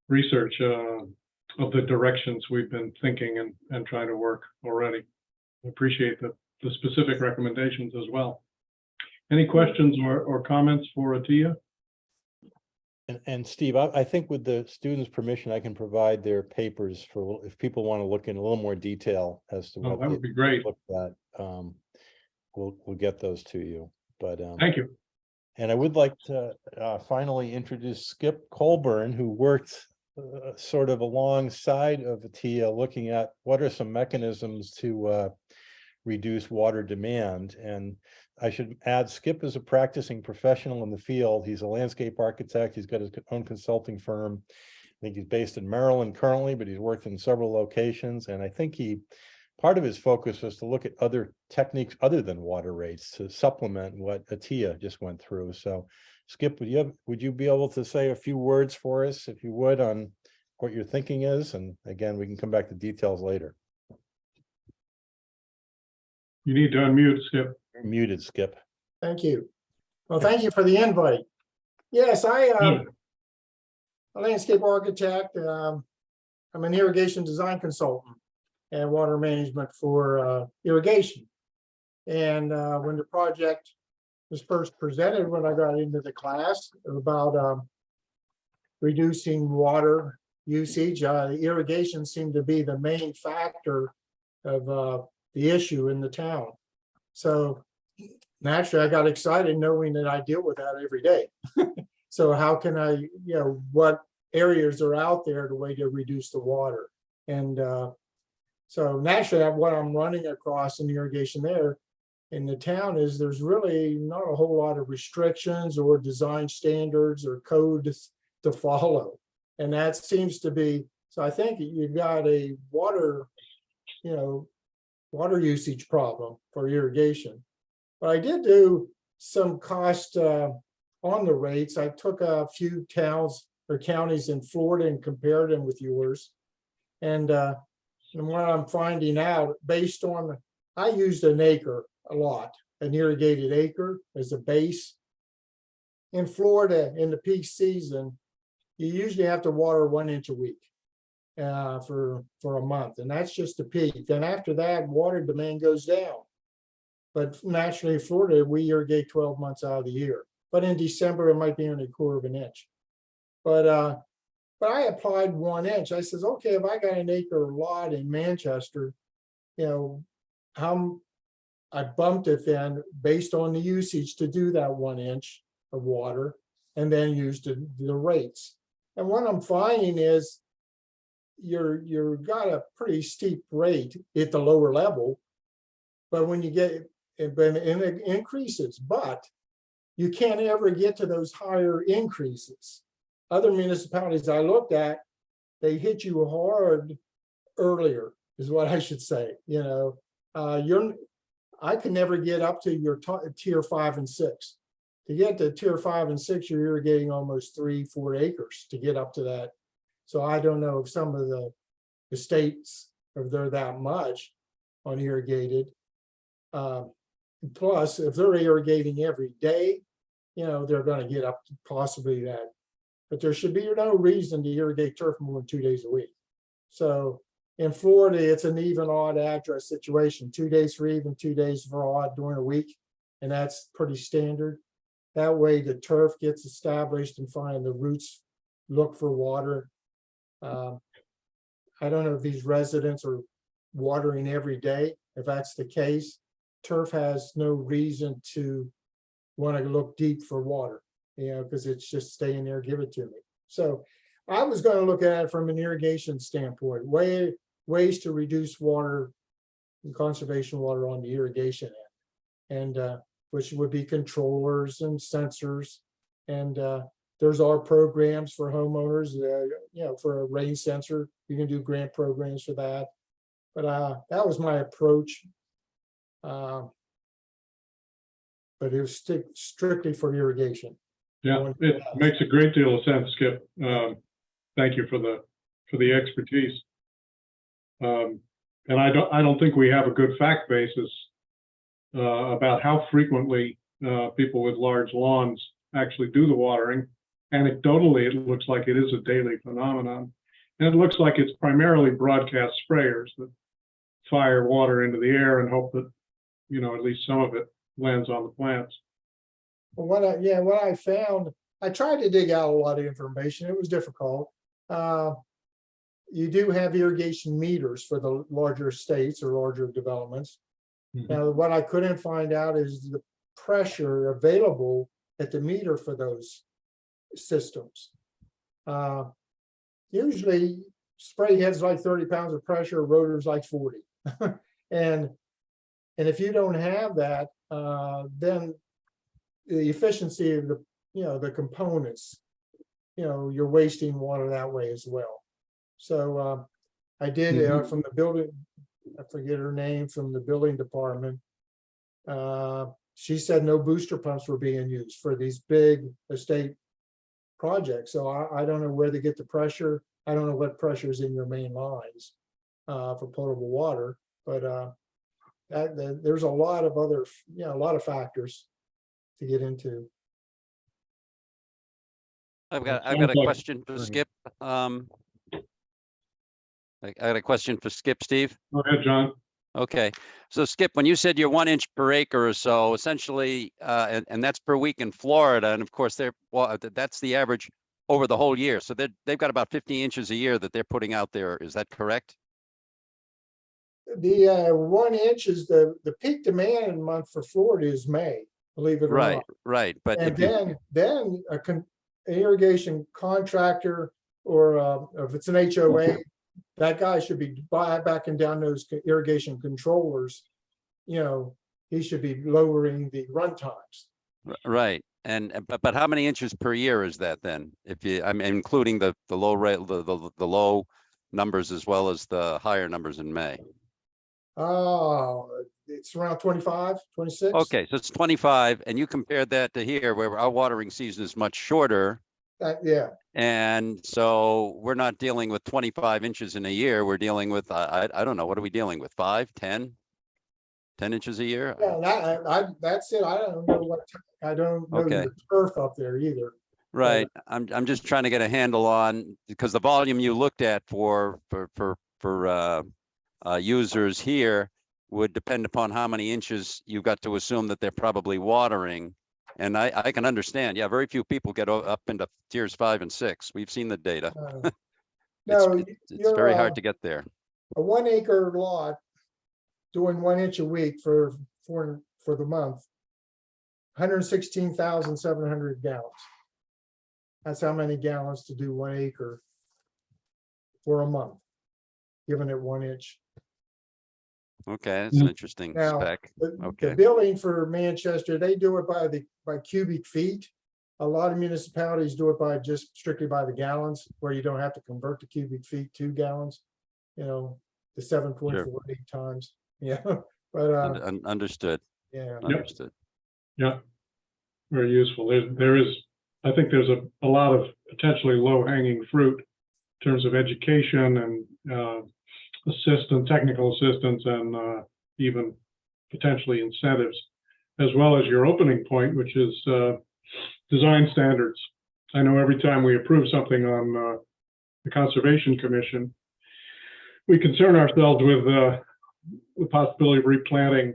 research of the directions we've been thinking and trying to work already. I appreciate the specific recommendations as well. Any questions or comments for Atiya?
And Steve, I think with the students' permission, I can provide their papers for, if people want to look in a little more detail as to
Oh,
what
that
they
would be great.
looked at. We'll get those to you, but,
Thank you.
and I would like to finally introduce Skip Colburn, who worked sort of alongside of ATIA, looking at what are some mechanisms to reduce water demand. And I should add, Skip is a practicing professional in the field. He's a landscape architect. He's got his own consulting firm. I think he's based in Maryland currently, but he's worked in several locations. And I think part of his focus was to look at other techniques other than water rates to supplement what ATIA just went through. So Skip, would you be able to say a few words for us, if you would, on what your thinking is? And again, we can come back to details later.
You need to unmute, Skip.
You're muted, Skip.
Thank you. Well, thank you for the invite. Yes, I'm a landscape architect. I'm an irrigation design consultant and water management for irrigation. And when the project was first presented, when I got into the class about reducing water usage, irrigation seemed to be the main factor of the issue in the town. So naturally, I got excited knowing that I deal with that every day. So how can I, what areas are out there the way to reduce the water? And so naturally, what I'm running across in irrigation there in the town is there's really not a whole lot of restrictions or design standards or code to follow. And that seems to be, so I think you've got a water usage problem for irrigation. But I did do some cost on the rates. I took a few towns or counties in Florida and compared them with yours. And what I'm finding out, based on, I used an acre a lot, an irrigated acre as a base. In Florida, in the peak season, you usually have to water 1 inch a week for a month, and that's just the peak. Then after that, water demand goes down. But naturally, in Florida, we irrigate 12 months out of the year. But in December, it might be only 1/4 inch. But I applied 1 inch. I says, okay, if I got an acre lot in Manchester, how I bumped it then based on the usage to do that 1 inch of water, and then used the rates. And what I'm finding is you've got a pretty steep rate at the lower level, but when you get it increases, but you can't ever get to those higher increases. Other municipalities I looked at, they hit you hard earlier, is what I should say. I can never get up to your tier 5 and 6. To get to tier 5 and 6, you're irrigating almost 3-4 acres to get up to that. So I don't know if some of the states, if they're that much on irrigated. Plus, if they're irrigating every day, they're going to get up to possibly that. But there should be no reason to irrigate turf more than 2 days a week. So in Florida, it's an even odd address situation, 2 days for even, 2 days for odd during a week. And that's pretty standard. That way the turf gets established and find the roots look for water. I don't know if these residents are watering every day. If that's the case, turf has no reason to want to look deep for water, because it's just staying there, give it to me. So I was going to look at it from an irrigation standpoint, ways to reduce water and conservation water on the irrigation end, and which would be controllers and sensors. And there's our programs for homeowners, for a rain sensor, you can do grant programs for that. But that was my approach. But it was strictly for irrigation.
Yeah, it makes a great deal of sense, Skip. Thank you for the expertise. And I don't think we have a good fact basis about how frequently people with large lawns actually do the watering. Anecdotally, it looks like it is a daily phenomenon. And it looks like it's primarily broadcast sprayers that fire water into the air and hope that, at least some of it lands on the plants.
What I found I tried to dig out a lot of information. It was difficult. You do have irrigation meters for the larger estates or larger developments.
Mhm.
Now, what I couldn't find out is the pressure available at the meter for those systems. Usually spray heads like 30 pounds of pressure, rotors like 40. And if you don't have that, then the efficiency of the, the components, you're wasting water that way as well. So I did from the building, I forget her name, from the building department. She said no booster pumps were being used for these big estate projects. So I don't know where they get the pressure. I don't know what pressure is in your main lines for potable water, but there's a lot of other, a lot of factors to get into.
I've got
sounds
a
like-
question for Skip. I got a question for Skip, Steve.
Go ahead, John.
Okay, so Skip, when you said you're 1 inch per acre or so, essentially, and that's per week in Florida, and of course that's the average over the whole year. So they've got about 50 inches a year that they're putting out there. Is that correct?
The 1 inch is the peak demand month for Florida is May, believe it or
Right,
not.
right. But
And
if you,
then an irrigation contractor or if it's an HOA, that guy should be backing down those irrigation controllers. He should be lowering the run times.
right. And but how many inches per year is that then? If you, I'm including the low rate, the low numbers as well as the higher numbers in May.
Oh, it's around 25, 26.
Okay, so it's 25, and you compared that to here where our watering season is much shorter.
Yeah,
And so we're not dealing with 25 inches in a year. We're dealing with, I don't know, what are we dealing with? 5, 10 inches a year?
yeah, that's it. I don't know I don't know
Okay.
the turf up there either.
Right. I'm just trying to get a handle on, because the volume you looked at for users here would depend upon how many inches you've got to assume that they're probably watering. And I can understand, yeah, very few people get up into tiers 5 and 6. We've seen the data.
No,
It's very hard to get there.
a 1 acre lot doing 1 inch a week for the month, 116,700 gallons. That's how many gallons to do 1 acre for a month, given it 1 inch.
Okay, that's an
Mm.
interesting
Now,
spec.
The
Okay.
billing for Manchester, they do it by cubic feet. A lot of municipalities do it by just strictly by the gallons, where you don't have to convert the cubic feet to gallons. The 7.48 times. Yeah, but
Understood,
yeah.
understood.
Yeah, very useful. I think there's a lot of potentially low-hanging fruit in terms of education and technical assistance, and even potentially incentives, as well as your opening point, which is design standards. I know every time we approve something on the Conservation Commission, we concern ourselves with the possibility of replanting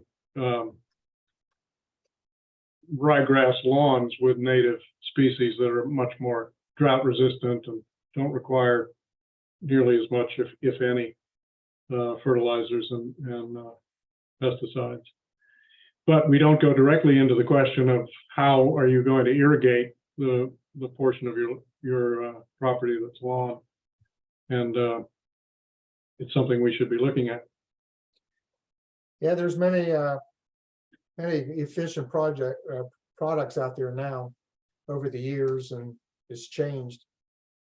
ryegrass lawns with native species that are much more drought resistant and don't require nearly as much, if any, fertilizers and pesticides. But we don't go directly into the question of how are you going to irrigate the portion of your property that's lawn, and it's something we should be looking at.
Yeah, there's many efficient products out there now over the years, and it's changed,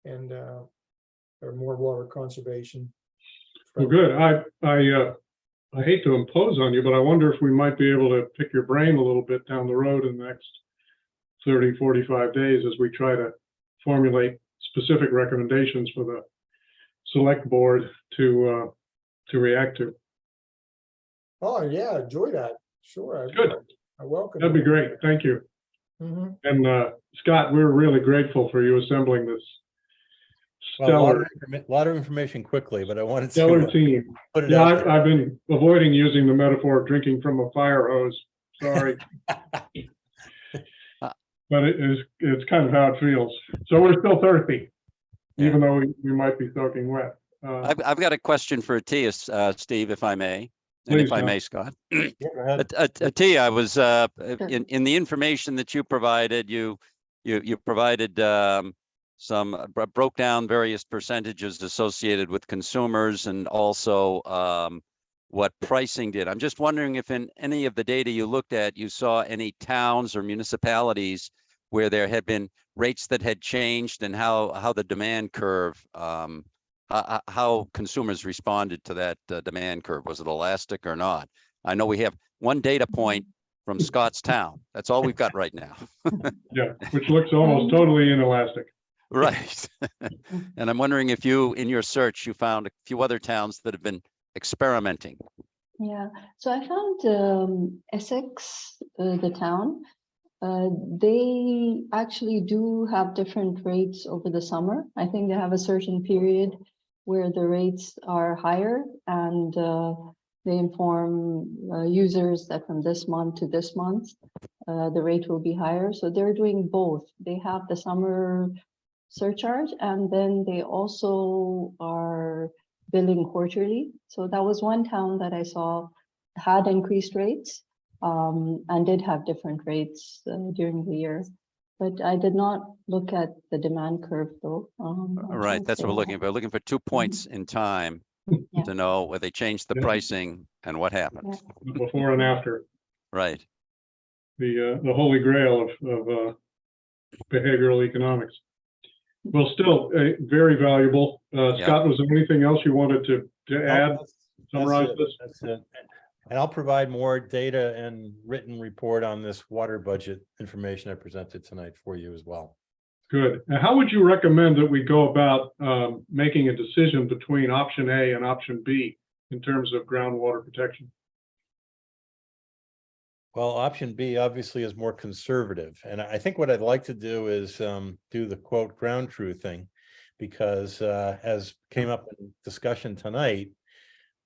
and there more water conservation.
Well, good. I hate to impose on you, but I wonder if we might be able to pick your brain a little bit down the road in the next 30, 45 days as we try to formulate specific recommendations for the select board to react to.
Oh, yeah, enjoy that. Sure.
Good.
I welcome.
That'd be
it.
great. Thank you.
Mhm.
And Scott, we're really grateful for you assembling this
Well,
stellar
a lot of information quickly, but I wanted
stellar
to
team.
put it
Yeah,
out there.
I've been avoiding using the metaphor of drinking from a fire hose. Sorry. but it's kind of how it feels. So we're still thirsty, even though we might be soaking wet.
I've got a question for Atiya, Steve, if I may, and
Please,
if I
John.
may, Scott.
Yeah, go ahead.
Atiya, I was in the information that you provided, you provided broke down various percentages associated with consumers and also what pricing did. I'm just wondering if in any of the data you looked at, you saw any towns or municipalities where there had been rates that had changed and how the demand curve, how consumers responded to that demand curve. Was it elastic or not? I know we have one data point from Scottstown. That's all we've got right now.
Yeah, which looks almost totally inelastic.
Right. And I'm wondering if you, in your search, you found a few other towns that have been experimenting.
Yeah, so I found Essex, the town. They actually do have different rates over the summer. I think they have a certain period where the rates are higher, and they inform users that from this month to this month, the rate will be higher. So they're doing both. They have the summer surcharge, and then they also are billing quarterly. So that was one town that I saw had increased rates and did have different rates during the year. But I did not look at the demand curve though.
Right, that's what we're looking for. We're looking for 2 points in time
Yeah.
to know where they changed the
Yeah.
pricing and what happened.
The before and after,
Right.
the holy grail of behavioral economics. Well, still very valuable.
Yeah.
Scott, was there anything else you wanted to
No,
add?
that's
Summarize
it,
this?
That's it. And I'll provide more data and written report on this water budget information I presented tonight for you as well.
Good. And how would you recommend that we go about making a decision between option A and option B in terms of groundwater protection?
Well, option B obviously is more conservative. And I think what I'd like to do is do the quote ground truthing, because as came up in discussion tonight,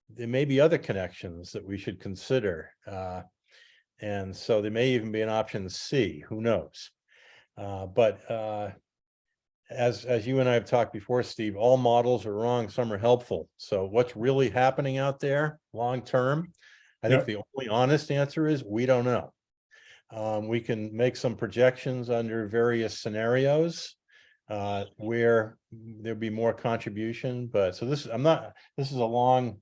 there may be other connections that we should consider. And so there may even be an option C, who knows? But as you and I have talked before, Steve, all models are wrong, some are helpful. So what's really happening out there long term? I think the only honest answer is we don't know. We can make some projections under various scenarios where there'll be more contribution, but so this is a long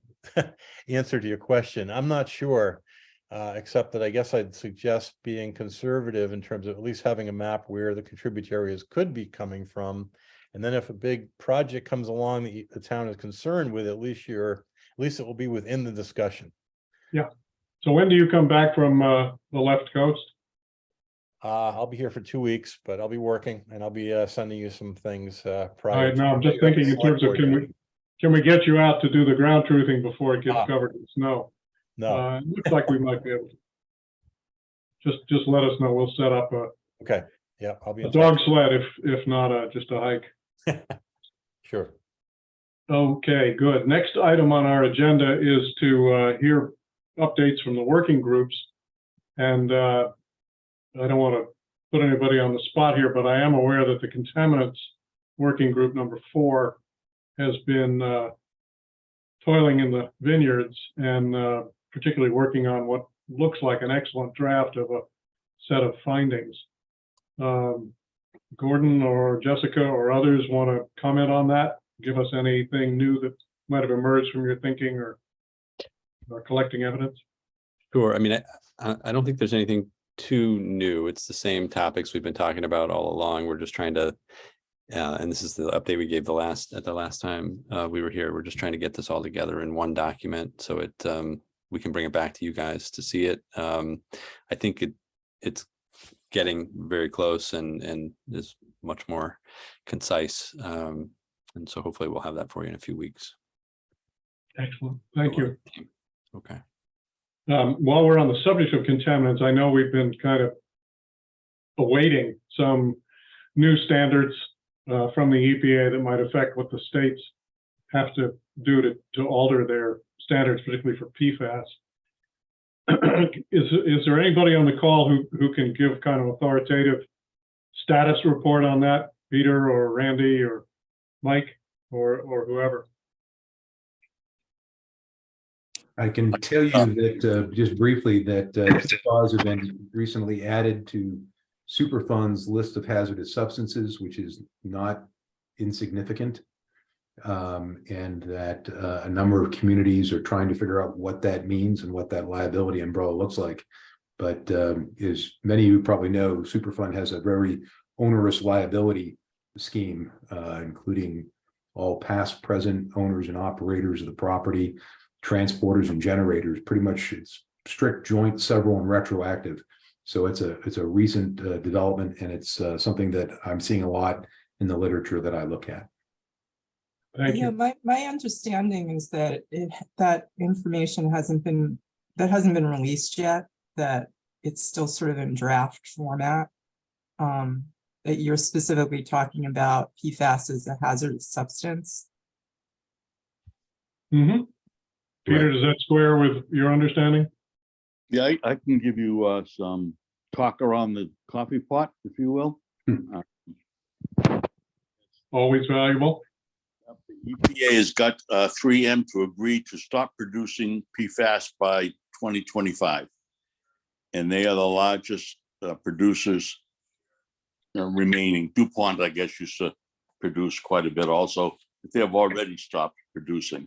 answer to your question. I'm not sure, except that I guess I'd suggest being conservative in terms of at least having a map where the contributaries could be coming from. And then if a big project comes along that the town is concerned with, at least it will be within the discussion.
Yeah. So when do you come back from the left coast?
I'll be here for 2 weeks, but I'll be working and I'll be sending you some things
All
prior.
right, now I'm just thinking in terms of can we get you out to do the ground truthing before it gets covered in snow?
No.
It looks like we might be able to. Just let us know. We'll set up
Okay. Yeah, I'll be
a
in
dog sled if not just a hike.
touch. Sure.
Okay, good. Next item on our agenda is to hear updates from the working groups. And I don't want to put anybody on the spot here, but I am aware that the contaminants working group number 4 has been toiling in the vineyards and particularly working on what looks like an excellent draft of a set of findings. Gordon or Jessica or others want to comment on that? Give us anything new that might have emerged from your thinking or collecting evidence?
Sure. I mean, I don't think there's anything too new. It's the same topics we've been talking about all along. We're just trying to, and this is the update we gave at the last time we were here. We're just trying to get this all together in one document so we can bring it back to you guys to see it. I think it's getting very close and is much more concise. And so hopefully we'll have that for you in a few weeks.
Excellent. Thank you.
Okay.
While we're on the subject of contaminants, I know we've been kind of awaiting some new standards from the EPA that might affect what the states have to do to alter their standards, particularly for PFAS. Is there anybody on the call who can give kind of authoritative status report on that, Peter or Randy or Mike or whoever?
I can tell you that, just briefly, that PFAS have been recently added to Superfund's list of hazardous substances, which is not insignificant. And that a number of communities are trying to figure out what that means and what that liability umbrella looks like. But as many of you probably know, Superfund has a very onerous liability scheme, including all past, present owners and operators of the property, transporters and generators. Pretty much it's strict, joint, several, and retroactive. So it's a recent development, and it's something that I'm seeing a lot in the literature that I look at.
Thank
Yeah,
you.
my understanding is that that information hasn't been released yet, that it's still sort of in draft format. That you're specifically talking about PFAS as a hazardous substance.
Mm-hmm. Peter, does that square with your understanding?
Yeah, I can give you some talk around the coffee pot, if you will.
Always valuable.
The EPA has got 3M to agree to stop producing PFAS by 2025. And they are the largest producers remaining. DuPont, I guess, used to produce quite a bit also, but they have already stopped producing.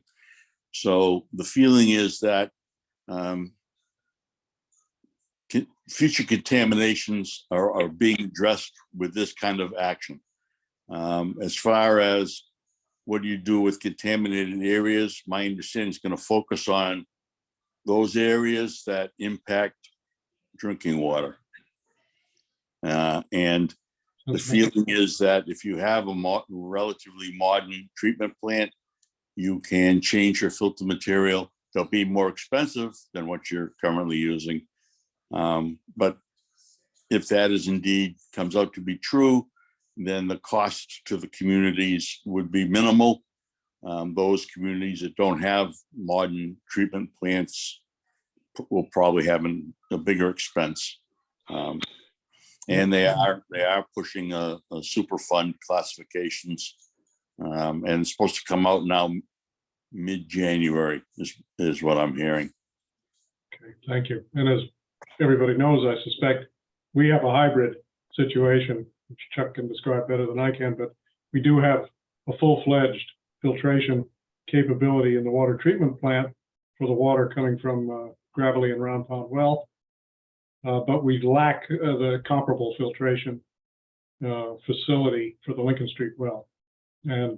So the feeling is that future contaminations are being addressed with this kind of action. As far as what do you do with contaminated areas, my understanding is going to focus on those areas that impact drinking water. And the feeling is that if you have a relatively modern treatment plant, you can change your filter material. They'll be more expensive than what you're currently using. But if that is indeed comes out to be true, then the cost to the communities would be minimal. Those communities that don't have modern treatment plants will probably have a bigger expense. And they are pushing a Superfund classifications, and it's supposed to come out now mid-January is what I'm hearing.
Okay, thank you. And as everybody knows, I suspect we have a hybrid situation, which Chuck can describe better than I can, but we do have a full-fledged filtration capability in the water treatment plant for the water coming from Gravelly and Round Pond Well. But we lack the comparable filtration facility for the Lincoln Street well. And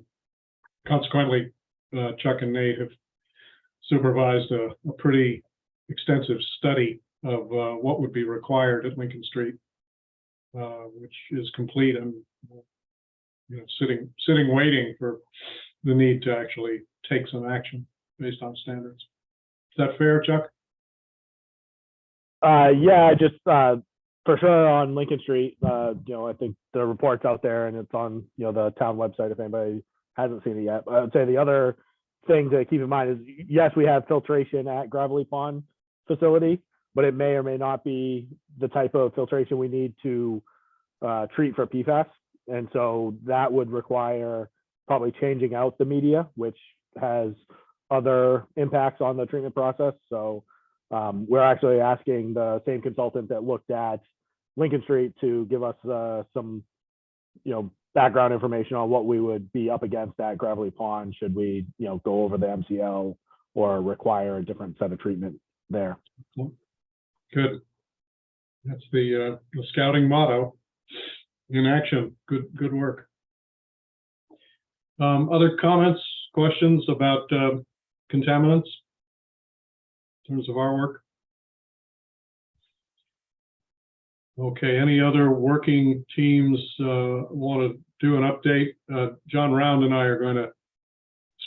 consequently, Chuck and Nate have supervised a pretty extensive study of what would be required at Lincoln Street, which is complete and sitting waiting for the need to actually take some action based on standards. Is that fair, Chuck?
Yeah, just for sure on Lincoln Street, I think the report's out there and it's on, the town website if anybody hasn't seen it yet. But I would say the other thing to keep in mind is, yes, we have filtration at Gravelly Pond facility, but it may or may not be the type of filtration we need to treat for PFAS. And so that would require probably changing out the media, which has other impacts on the treatment process. So we're actually asking the same consultant that looked at Lincoln Street to give us some, background information on what we would be up against at Gravelly Pond should we, go over the MCL or require a different set of treatment there.
Good. That's the scouting motto in action. Good work. Other comments, questions about contaminants in terms of our work? Okay, any other working teams want to do an update? John Round and I are going to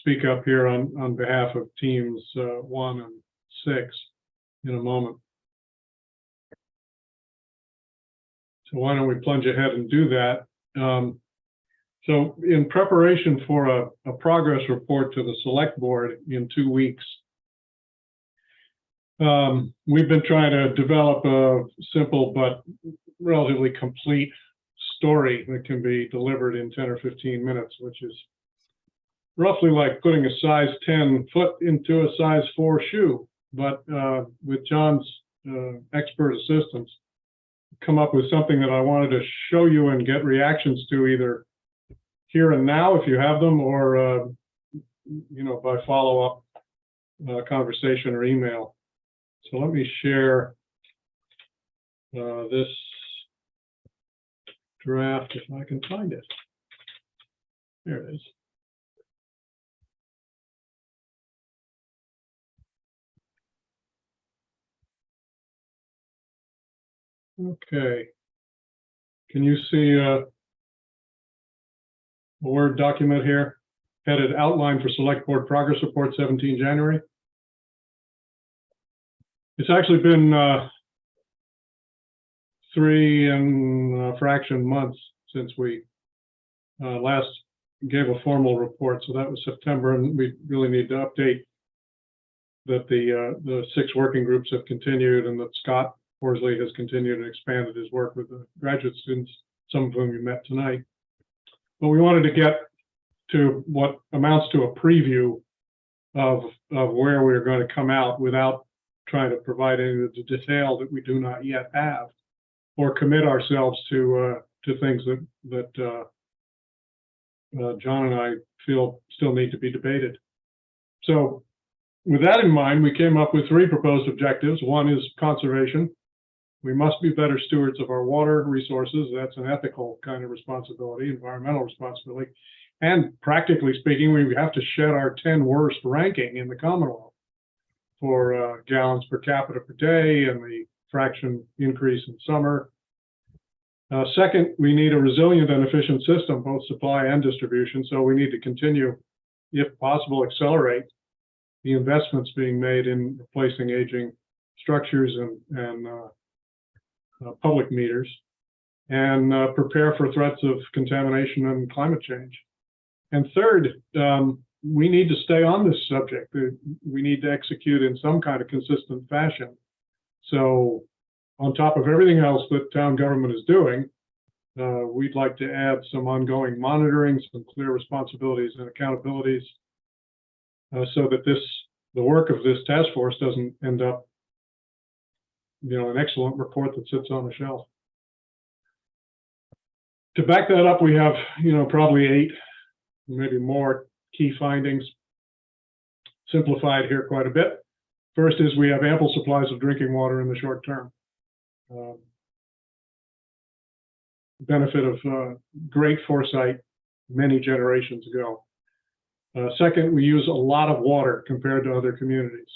speak up here on behalf of teams 1 and 6 in a moment. So why don't we plunge ahead and do that? So in preparation for a progress report to the select board in 2 weeks, we've been trying to develop a simple but relatively complete story that can be delivered in 10 or 15 minutes, which is roughly like putting a size 10 foot into a size 4 shoe. But with John's expert assistance, come up with something that I wanted to show you and get reactions to, either here and now if you have them, or by follow-up conversation or email. So let me share this draft if I can find it. There it is. Okay. Can you see a Word document here headed Outline for Select Board Progress Report 17 January? It's actually been 3 and a fraction months since we last gave a formal report. So that was September, and we really need to update that the 6 working groups have continued, and that Scott Horsley has continued and expanded his work with the graduate students, some of whom you met tonight. But we wanted to get to what amounts to a preview of where we're going to come out without trying to provide any of the detail that we do not yet have, or commit ourselves to things that John and I feel still need to be debated. So with that in mind, we came up with 3 proposed objectives. One is conservation. We must be better stewards of our water resources. That's an ethical kind of responsibility, environmental responsibility. And practically speaking, we have to shed our 10 worst ranking in the Commonwealth for gallons per capita per day and the fraction increase in summer. Second, we need a resilient and efficient system, both supply and distribution. So we need to continue, if possible, accelerate the investments being made in replacing aging structures and public meters, and prepare for threats of contamination and climate change. And third, we need to stay on this subject. We need to execute in some kind of consistent fashion. So on top of everything else that town government is doing, we'd like to add some ongoing monitoring, some clear responsibilities and accountabilities, so that the work of this task force doesn't end up an excellent report that sits on the shelf. To back that up, we have, probably 8, maybe more key findings, simplified here quite a bit. First is we have ample supplies of drinking water in the short term. Benefit of great foresight many generations ago. Second, we use a lot of water compared to other communities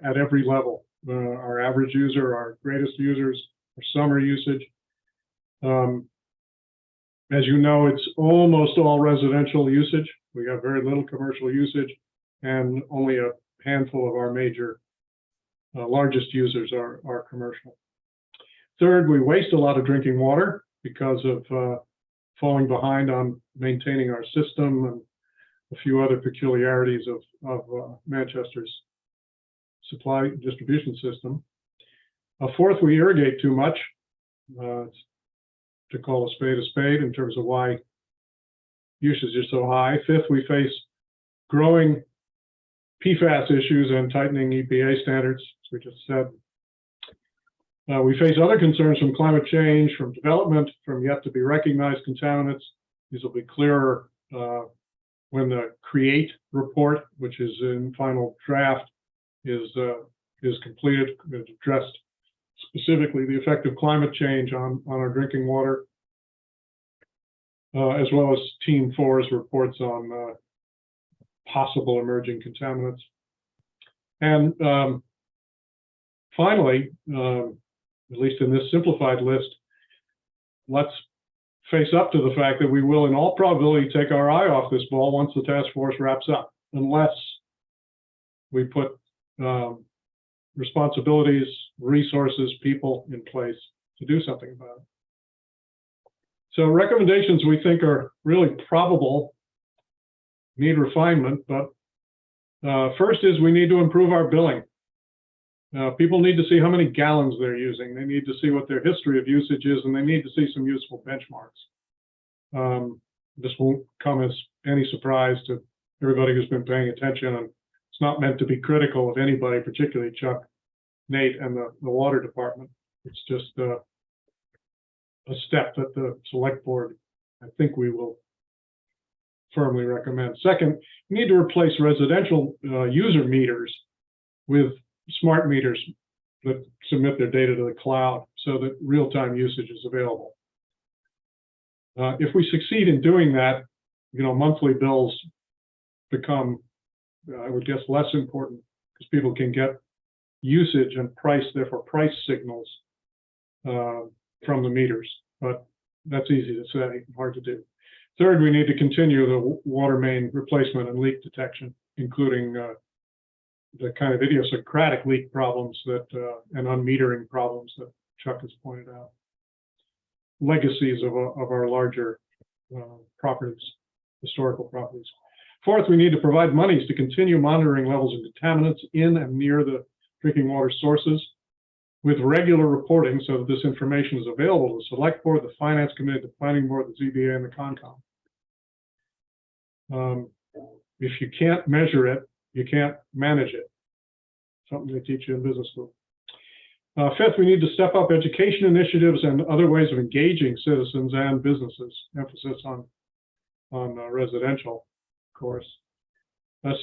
at every level. Our average user, our greatest users, our summer usage. As you know, it's almost all residential usage. We have very little commercial usage, and only a handful of our major largest users are commercial. Third, we waste a lot of drinking water because of falling behind on maintaining our system and a few other peculiarities of Manchester's supply distribution system. Fourth, we irrigate too much, to call a spade in terms of why usage is so high. Fifth, we face growing PFAS issues and tightening EPA standards, as we just said. We face other concerns from climate change, from development, from yet to be recognized contaminants. These will be clearer when the CREATE report, which is in final draft, is completed. It's addressed specifically the effect of climate change on our drinking water, as well as Team 4's reports on possible emerging contaminants. And finally, at least in this simplified list, let's face up to the fact that we will in all probability take our eye off this ball once the task force wraps up, unless we put responsibilities, resources, people in place to do something about it. So recommendations we think are really probable, need refinement, but first is we need to improve our billing. People need to see how many gallons they're using. They need to see what their history of usage is, and they need to see some useful benchmarks. This won't come as any surprise to everybody who's been paying attention, and it's not meant to be critical of anybody, particularly Chuck, Nate, and the water department. It's just a step that the select board, I think we will firmly recommend. Second, we need to replace residential user meters with smart meters that submit their data to the cloud so that real-time usage is available. If we succeed in doing that, monthly bills become, I would guess, less important because people can get usage and price, therefore price signals from the meters, but that's easy to say, hard to do. Third, we need to continue the water main replacement and leak detection, including the kind of idiosyncratic leak problems that and unmetering problems that Chuck has pointed out. Legacies of our larger properties, historical properties. Fourth, we need to provide monies to continue monitoring levels of contaminants in and near the drinking water sources with regular reporting so that this information is available to the select board, the finance committee, the planning board, the ZBA, and the Concom. If you can't measure it, you can't manage it. Something they teach you in business school. Fifth, we need to step up education initiatives and other ways of engaging citizens and businesses. Emphasis on residential, of course.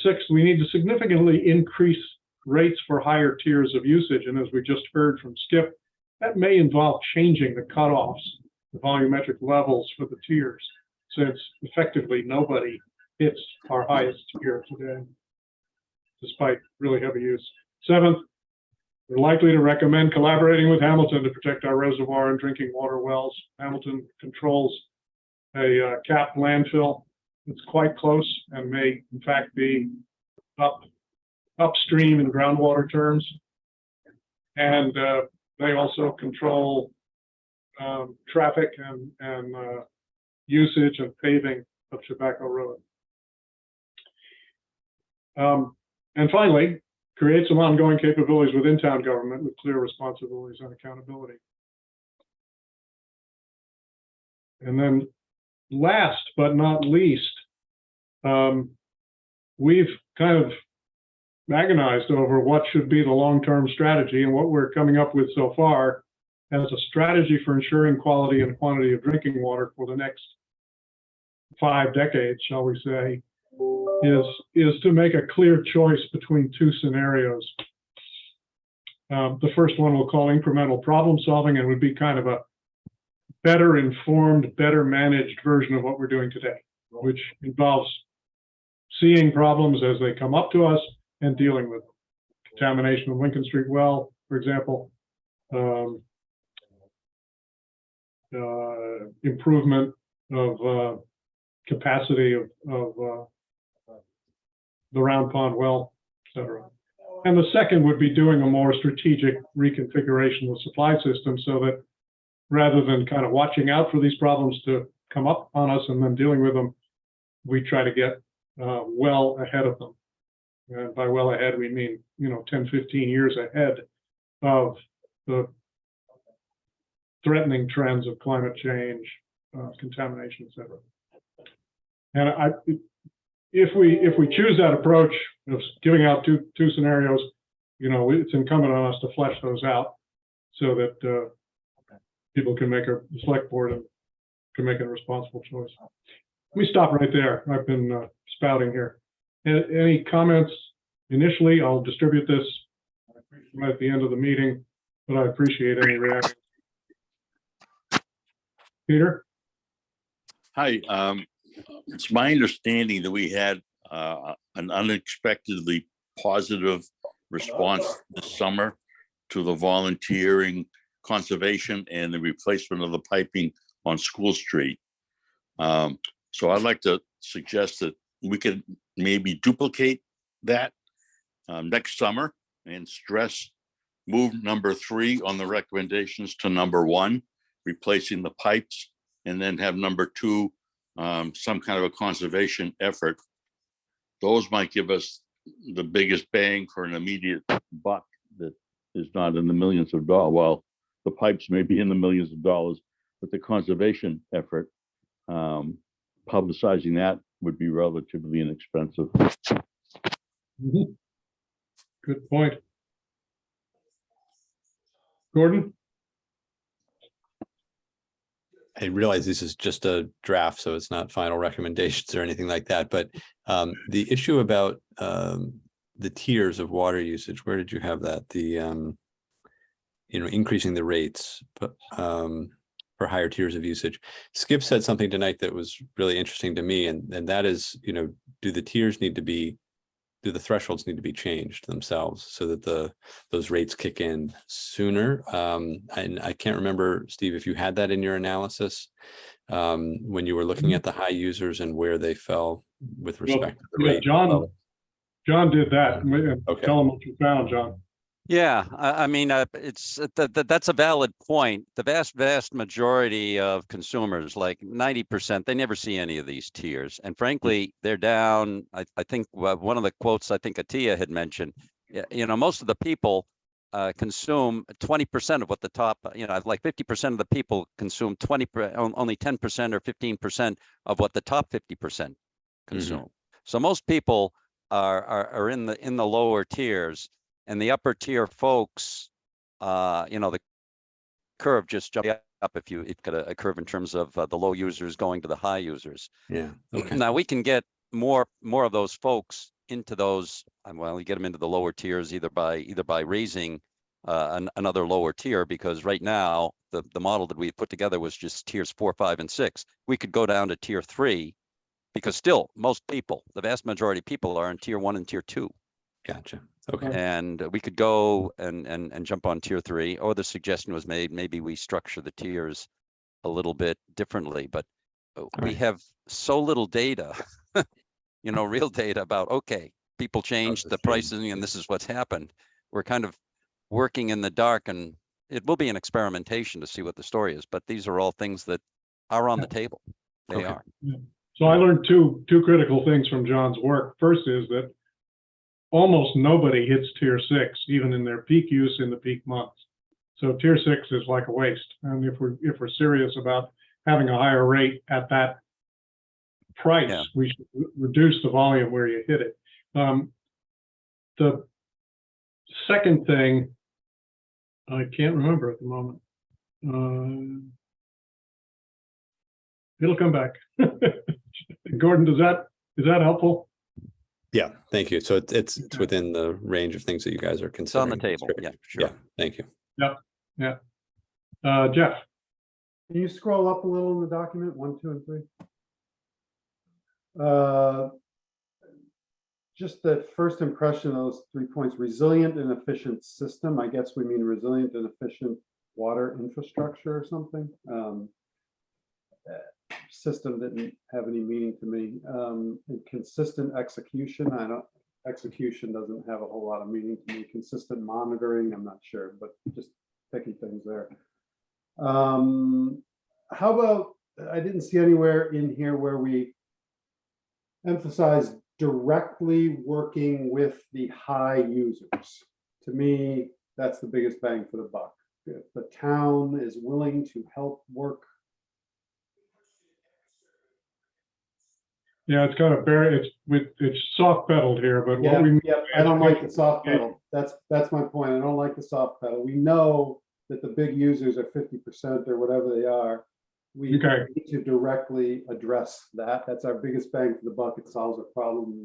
Sixth, we need to significantly increase rates for higher tiers of usage. And as we just heard from Skip, that may involve changing the cutoffs, the volumetric levels for the tiers, since effectively nobody hits our highest tier today, despite really heavy use. Seventh, we're likely to recommend collaborating with Hamilton to protect our reservoir and drinking water wells. Hamilton controls a capped landfill that's quite close and may, in fact, be upstream in groundwater terms. And they also control traffic and usage and paving of Tobacco Road. And finally, create some ongoing capabilities within town government with clear responsibilities and accountability. And then last but not least, we've kind of agonized over what should be the long-term strategy, and what we're coming up with so far as a strategy for ensuring quality and quantity of drinking water for the next 5 decades, shall we say, is to make a clear choice between 2 scenarios. The first one we'll call incremental problem solving, and would be kind of a better informed, better managed version of what we're doing today, which involves seeing problems as they come up to us and dealing with them. Contamination of Lincoln Street well, for example, improvement of capacity of the Round Pond well, etc. And the second would be doing a more strategic reconfiguration of the supply system so that rather than kind of watching out for these problems to come up on us and then dealing with them, we try to get well ahead of them. And by well ahead, we mean, 10, 15 years ahead of the threatening trends of climate change, contamination, etc. And if we choose that approach of giving out two scenarios, it's incumbent on us to flesh those out so that people can the select board can make a responsible choice. Let me stop right there. I've been spouting here. Any comments initially? I'll distribute this right at the end of the meeting, but I appreciate any reaction. Peter?
Hi, it's my understanding that we had an unexpectedly positive response this summer to the volunteering conservation and the replacement of the piping on School Street. So I'd like to suggest that we could maybe duplicate that next summer and move number 3 on the recommendations to number 1, replacing the pipes, and then have number 2, some kind of a conservation effort. Those might give us the biggest bang for an immediate buck that is not in the millions of dollars. Well, the pipes may be in the millions of dollars, but the conservation effort, publicizing that would be relatively inexpensive.
Mhm. Good point. Gordon?
I realize this is just a draft, so it's not final recommendations or anything like that, but the issue about the tiers of water usage, where did you have that? The increasing the rates for higher tiers of usage. Skip said something tonight that was really interesting to me, and that is, do the tiers need to be, do the thresholds need to be changed themselves so that those rates kick in sooner? And I can't remember, Steve, if you had that in your analysis when you were looking at the high users and where they fell with respect to the
Yeah,
rate.
John did that.
Okay.
Tell him what you found, John.
Yeah, I mean, it's that's a valid point. The vast majority of consumers, like 90%, they never see any of these tiers. And frankly, they're down. I think one of the quotes I think Atia had mentioned, most of the people consume 20% of what the top, like 50% of the people consume only 10% or 15% of what the top 50% consume. So most people are in the lower tiers. And the upper tier folks, the curve just jumped up if you've got a curve in terms of the low users going to the high users.
Yeah. Okay.
Now we can get more of those folks into those. Well, you get them into the lower tiers either by raising another lower tier, because right now the model that we put together was just tiers 4, 5, and 6. We could go down to tier 3 because still most people, the vast majority of people, are in tier 1 and tier 2.
Gotcha. Okay.
And we could go and jump on tier 3, or the suggestion was made, maybe we structure the tiers a little bit differently, but we have so little data, real data about, okay, people changed the pricing and this is what's happened. We're kind of working in the dark, and it will be an experimentation to see what the story is, but these are all things that are on the table. They are.
Yeah. So I learned two critical things from John's work. First is that almost nobody hits tier 6, even in their peak use in the peak months. So tier 6 is like a waste. And if we're serious about having a higher rate at that price, we should reduce the volume where you hit it. The second thing, I can't remember at the moment. It'll come back. Gordon, is that helpful?
Yeah, thank you. So it's within the range of things that you guys are considering.
It's on the table. Yeah, sure.
Yeah, thank you.
Yep. Yeah. Jeff.
Can you scroll up a little in the document, 1, 2, and 3? Just the first impression of those 3 points: resilient and efficient system. I guess we mean resilient and efficient water infrastructure or something. System didn't have any meaning to me. And consistent execution. Execution doesn't have a whole lot of meaning to me. Consistent monitoring, I'm not sure, but just picky things there. How about, I didn't see anywhere in here where we emphasize directly working with the high users. To me, that's the biggest bang for the buck. If the town is willing to help work.
Yeah, it's kind of it's soft pedaled here, but
Yeah,
what we
I don't like the soft pedal. That's my point. I don't like the soft pedal. We know that the big users are 50% or whatever they are. We need to directly address that. That's our biggest bang for the buck. It solves a problem.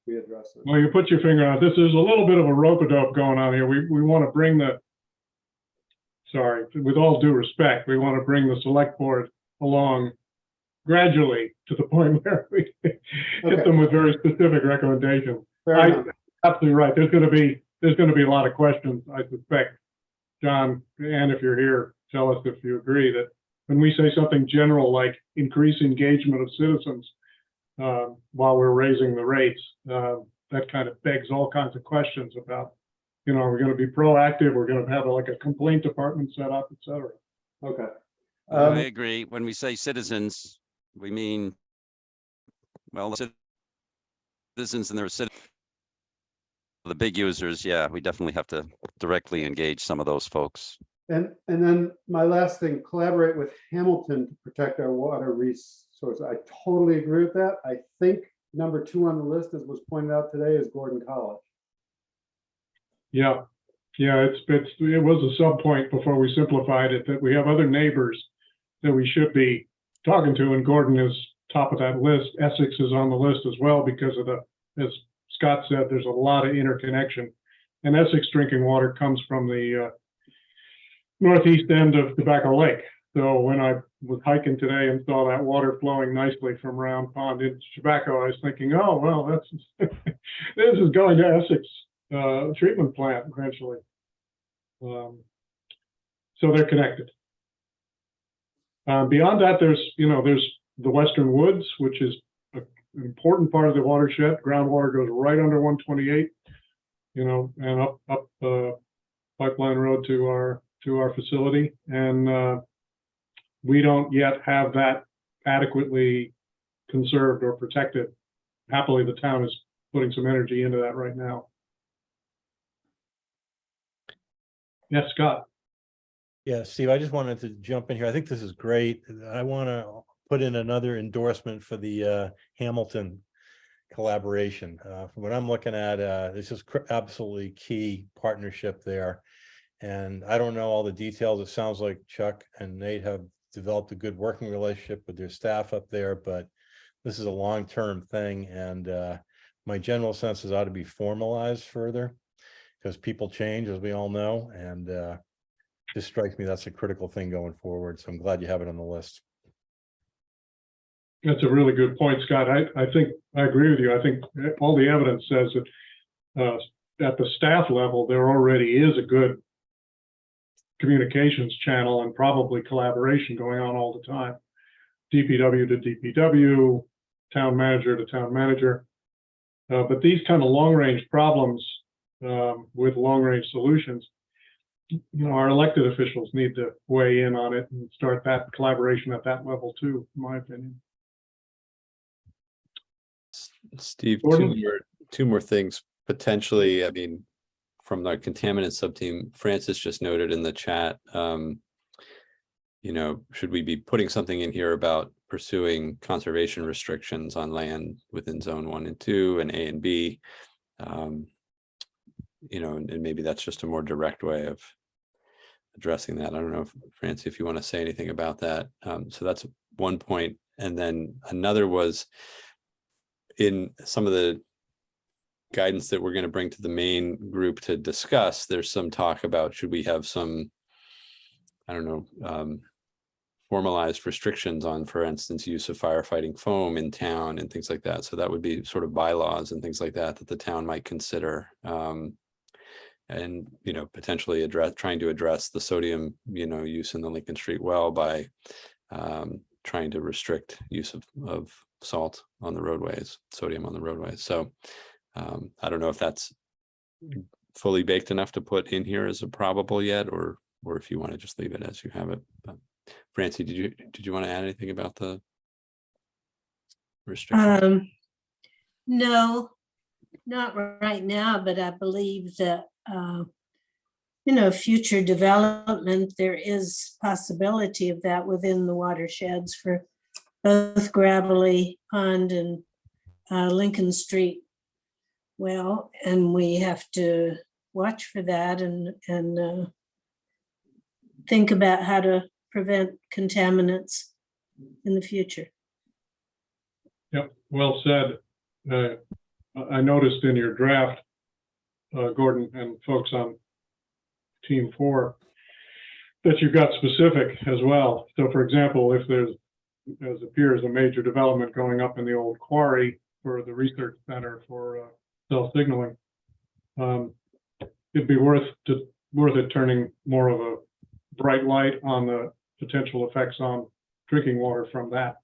We address it.
Well, you put your finger on it. This is a little bit of a rope-a-dope going on here. We want to bring with all due respect, we want to bring the select board along gradually to the point where we hit them with very specific recommendations. Absolutely right. There's going to be a lot of questions, I suspect. John, and if you're here, tell us if you agree that when we say something general like increase engagement of citizens while we're raising the rates, that kind of begs all kinds of questions about, are we going to be proactive? We're going to have like a complaint department set up, et cetera.
Okay.
I agree. When we say citizens, we mean, well, citizens and their citizens. the big users, yeah, we definitely have to directly engage some of those folks.
And then my last thing, collaborate with Hamilton to protect our water resources. I totally agree with that. I think number 2 on the list, as was pointed out today, is Gordon College.
Yeah, it was a sub point before we simplified it, that we have other neighbors that we should be talking to, and Gordon is top of that list. Essex is on the list as well because of as Scott said, there's a lot of interconnection. And Essex drinking water comes from the northeast end of Tobacco Lake. So when I was hiking today and saw that water flowing nicely from Round Pond into Tobacco, I was thinking, oh, well, that's this is going to Essex treatment plant eventually. So they're connected. Beyond that, there's the Western Woods, which is an important part of the watershed. Groundwater goes right under 128, and up Pipeline Road to our facility, and we don't yet have that adequately conserved or protected. Happily, the town is putting some energy into that right now. Yes, Scott.
Yeah, Steve, I just wanted to jump in here. I think this is great. I want to put in another endorsement for the Hamilton collaboration. From what I'm looking at, this is absolutely key partnership there. And I don't know all the details. It sounds like Chuck and Nate have developed a good working relationship with their staff up there, but this is a long-term thing. And my general sense is ought to be formalized further because people change, as we all know. And just strikes me that's a critical thing going forward. So I'm glad you have it on the list.
That's a really good point, Scott. I think I agree with you. I think all the evidence says that at the staff level, there already is a good communications channel and probably collaboration going on all the time. DPW to DPW, town manager to town manager. But these kind of long-range problems with long-range solutions, our elected officials need to weigh in on it and start that collaboration at that level too, in my opinion.
Steve,
Gordon?
two more things potentially. I mean, from the contaminant subteam, Francis just noted in the chat, should we be putting something in here about pursuing conservation restrictions on land within zone 1 and 2 and A and B? And maybe that's just a more direct way of addressing that. I don't know if Francie, if you want to say anything about that. So that's one point. And then another was in some of the guidance that we're going to bring to the main group to discuss, there's some talk about should we have some, formalized restrictions on, for instance, use of firefighting foam in town and things like that. So that would be sort of bylaws and things like that that the town might consider. And potentially trying to address the sodium use in the Lincoln Street well by trying to restrict use of salt on the roadways, sodium on the roadways. So I don't know if that's fully baked enough to put in here as a probable yet, or if you want to just leave it as you have it. But Francie, did you want to add anything about the restrictions?
No, not right now, but I believe that future development, there is possibility of that within the watersheds for both Gravelly Pond and Lincoln Street. Well, and we have to watch for that and think about how to prevent contaminants in the future.
Yep, well said. I noticed in your draft, Gordon and folks on Team 4, that you've got specific as well. So for example, if there's, as appears, a major development going up in the old quarry for the research center for cell signaling, it'd be worth it turning more of a bright light on the potential effects on drinking water from that.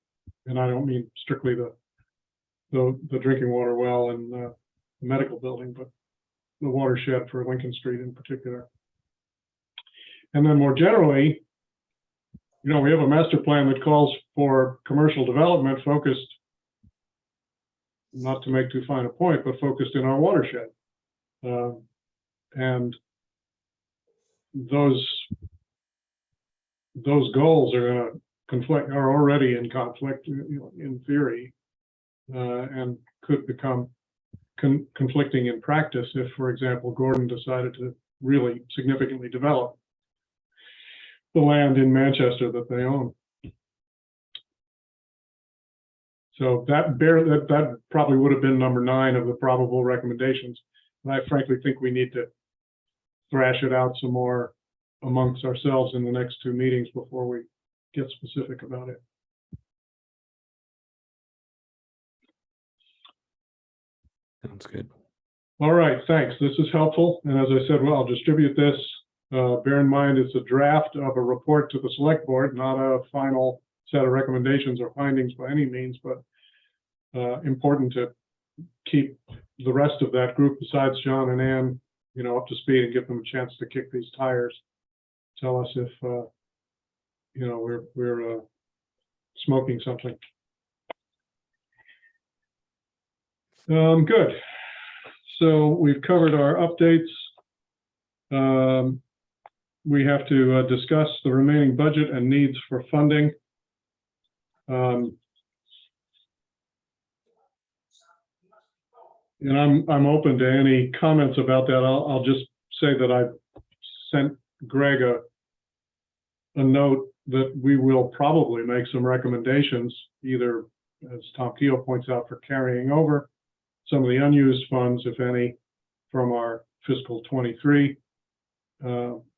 And I don't mean strictly the drinking water well in the medical building, but the watershed for Lincoln Street in particular. And then more generally, we have a master plan that calls for commercial development focused, not to make too fine a point, but focused in our watershed. And those goals are going to conflict, are already in conflict, in theory, and could become conflicting in practice if, for example, Gordon decided to really significantly develop the land in Manchester that they own. So that probably would have been number 9 of the probable recommendations. And I frankly think we need to thrash it out some more amongst ourselves in the next 2 meetings before we get specific about it.
Sounds good.
All right, thanks. This is helpful. And as I said, well, I'll distribute this. Bear in mind, it's a draft of a report to the select board, not a final set of recommendations or findings by any means, but important to keep the rest of that group besides John and Ann, up to speed and give them a chance to kick these tires. Tell us if, we're smoking something. Good. So we've covered our updates. We have to discuss the remaining budget and needs for funding. And I'm open to any comments about that. I'll just say that I've sent Greg a note that we will probably make some recommendations, either, as Tom Keogh points out, for carrying over some of the unused funds, if any, from our fiscal 23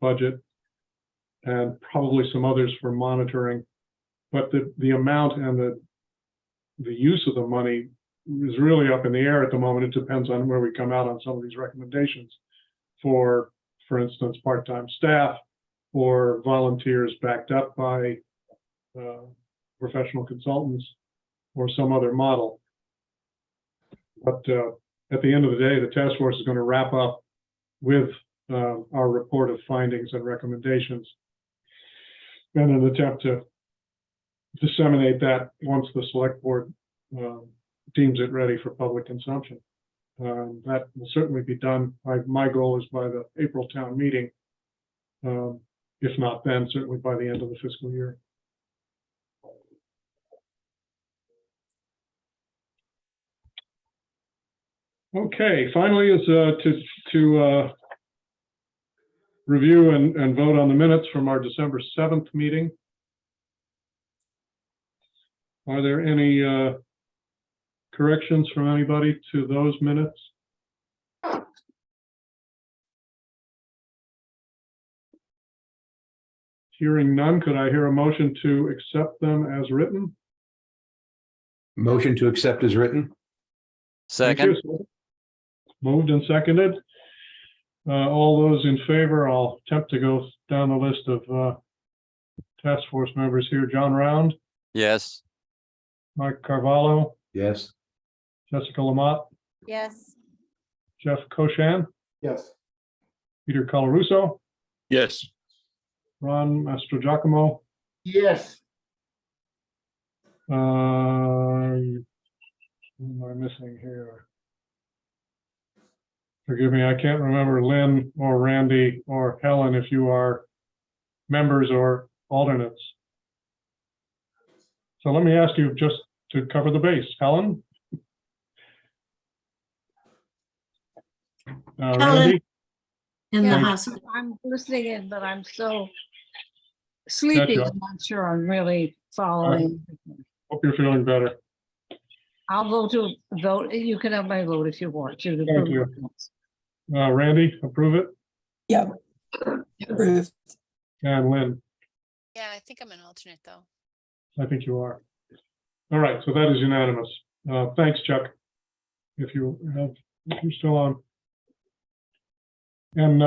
budget, and probably some others for monitoring. But the amount and the use of the money is really up in the air at the moment. It depends on where we come out on some of these recommendations for instance, part-time staff or volunteers backed up by professional consultants or some other model. But at the end of the day, the task force is going to wrap up with our report of findings and recommendations in an attempt to disseminate that once the select board deems it ready for public consumption. That will certainly be done. My goal is by the April town meeting. If not then, certainly by the end of the fiscal year. Okay, finally is to review and vote on the minutes from our December 7th meeting. Are there any corrections from anybody to those minutes? Hearing none, could I hear a motion to accept them as written?
Motion to accept as written.
Thank you.
Second.
Moved and seconded. All those in favor, I'll attempt to go down the list of task force members here. John Round,
Yes.
Mike Carvalho,
Yes.
Jessica Lamott,
Yes.
Jeff Koshan,
Yes.
Peter Colarusso,
Yes.
Ron Mastrogiacomo.
Yes.
Who am I missing here? Forgive me, I can't remember Lynn or Randy or Helen if you are members or alternates. So let me ask you just to cover the base. Helen? Randy?
In the
Yeah.
hospital.
I'm listening in, but I'm so sleepy.
Gotcha.
I'm not sure I'm really following.
Hope you're feeling better.
I'll vote to vote. You can have my vote if you want to.
Thank you. Randy, approve it?
Yeah. Approved.
And Lynn,
Yeah, I think I'm an alternate though.
I think you are. All right, so that is unanimous. Thanks, Chuck. If you're still on. And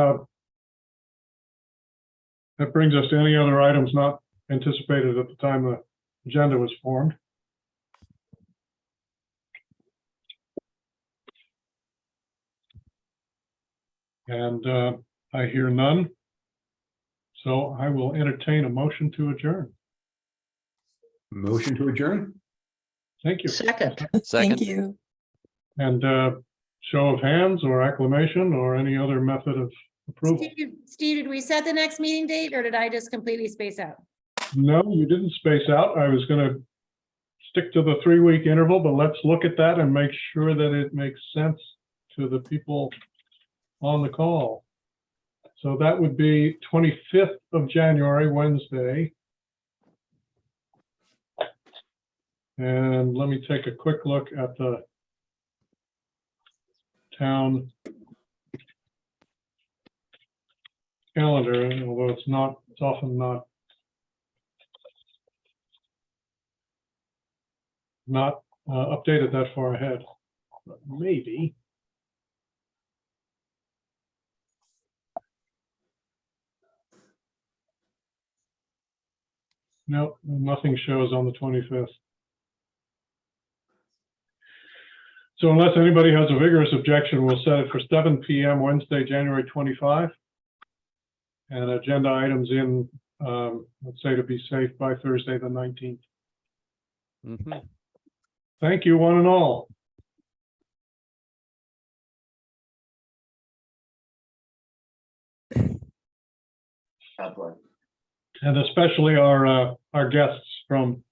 that brings us to any other items not anticipated at the time the agenda was formed. And I hear none. So I will entertain a motion to adjourn.
Motion to adjourn.
Thank you.
Second.
Thank you.
And show of hands or acclamation or any other method of approval?
Steve, did we set the next meeting date or did I just completely space out?
No, you didn't space out. I was gonna stick to the 3-week interval, but let's look at that and make sure that it makes sense to the people on the call. So that would be 25th of January, Wednesday. And let me take a quick look at the town calendar, although it's often not updated that far ahead, but maybe. No, nothing shows on the 25th. So unless anybody has a vigorous objection, we'll set it for 7 p.m. Wednesday, January 25. And agenda items in, let's say to be safe, by Thursday, the 19th.
Mhm.
Thank you, one and all. And especially our guests from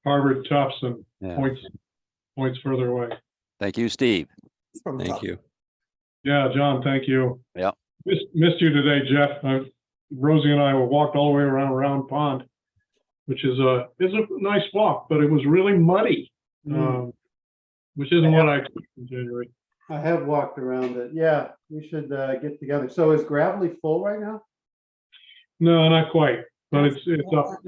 Harvard, Tufts, and
Yeah.
points further away.
Thank you, Steve.
Thank you.
Yeah, John, thank you.
Yeah.
Missed you today, Jeff. Rosie and I walked all the way around Round Pond, which is a nice walk, but it was really muddy, which isn't what I expected in January.
I have walked around it. Yeah, we should get together. So is Gravelly full right now?
No, not quite, but it's up.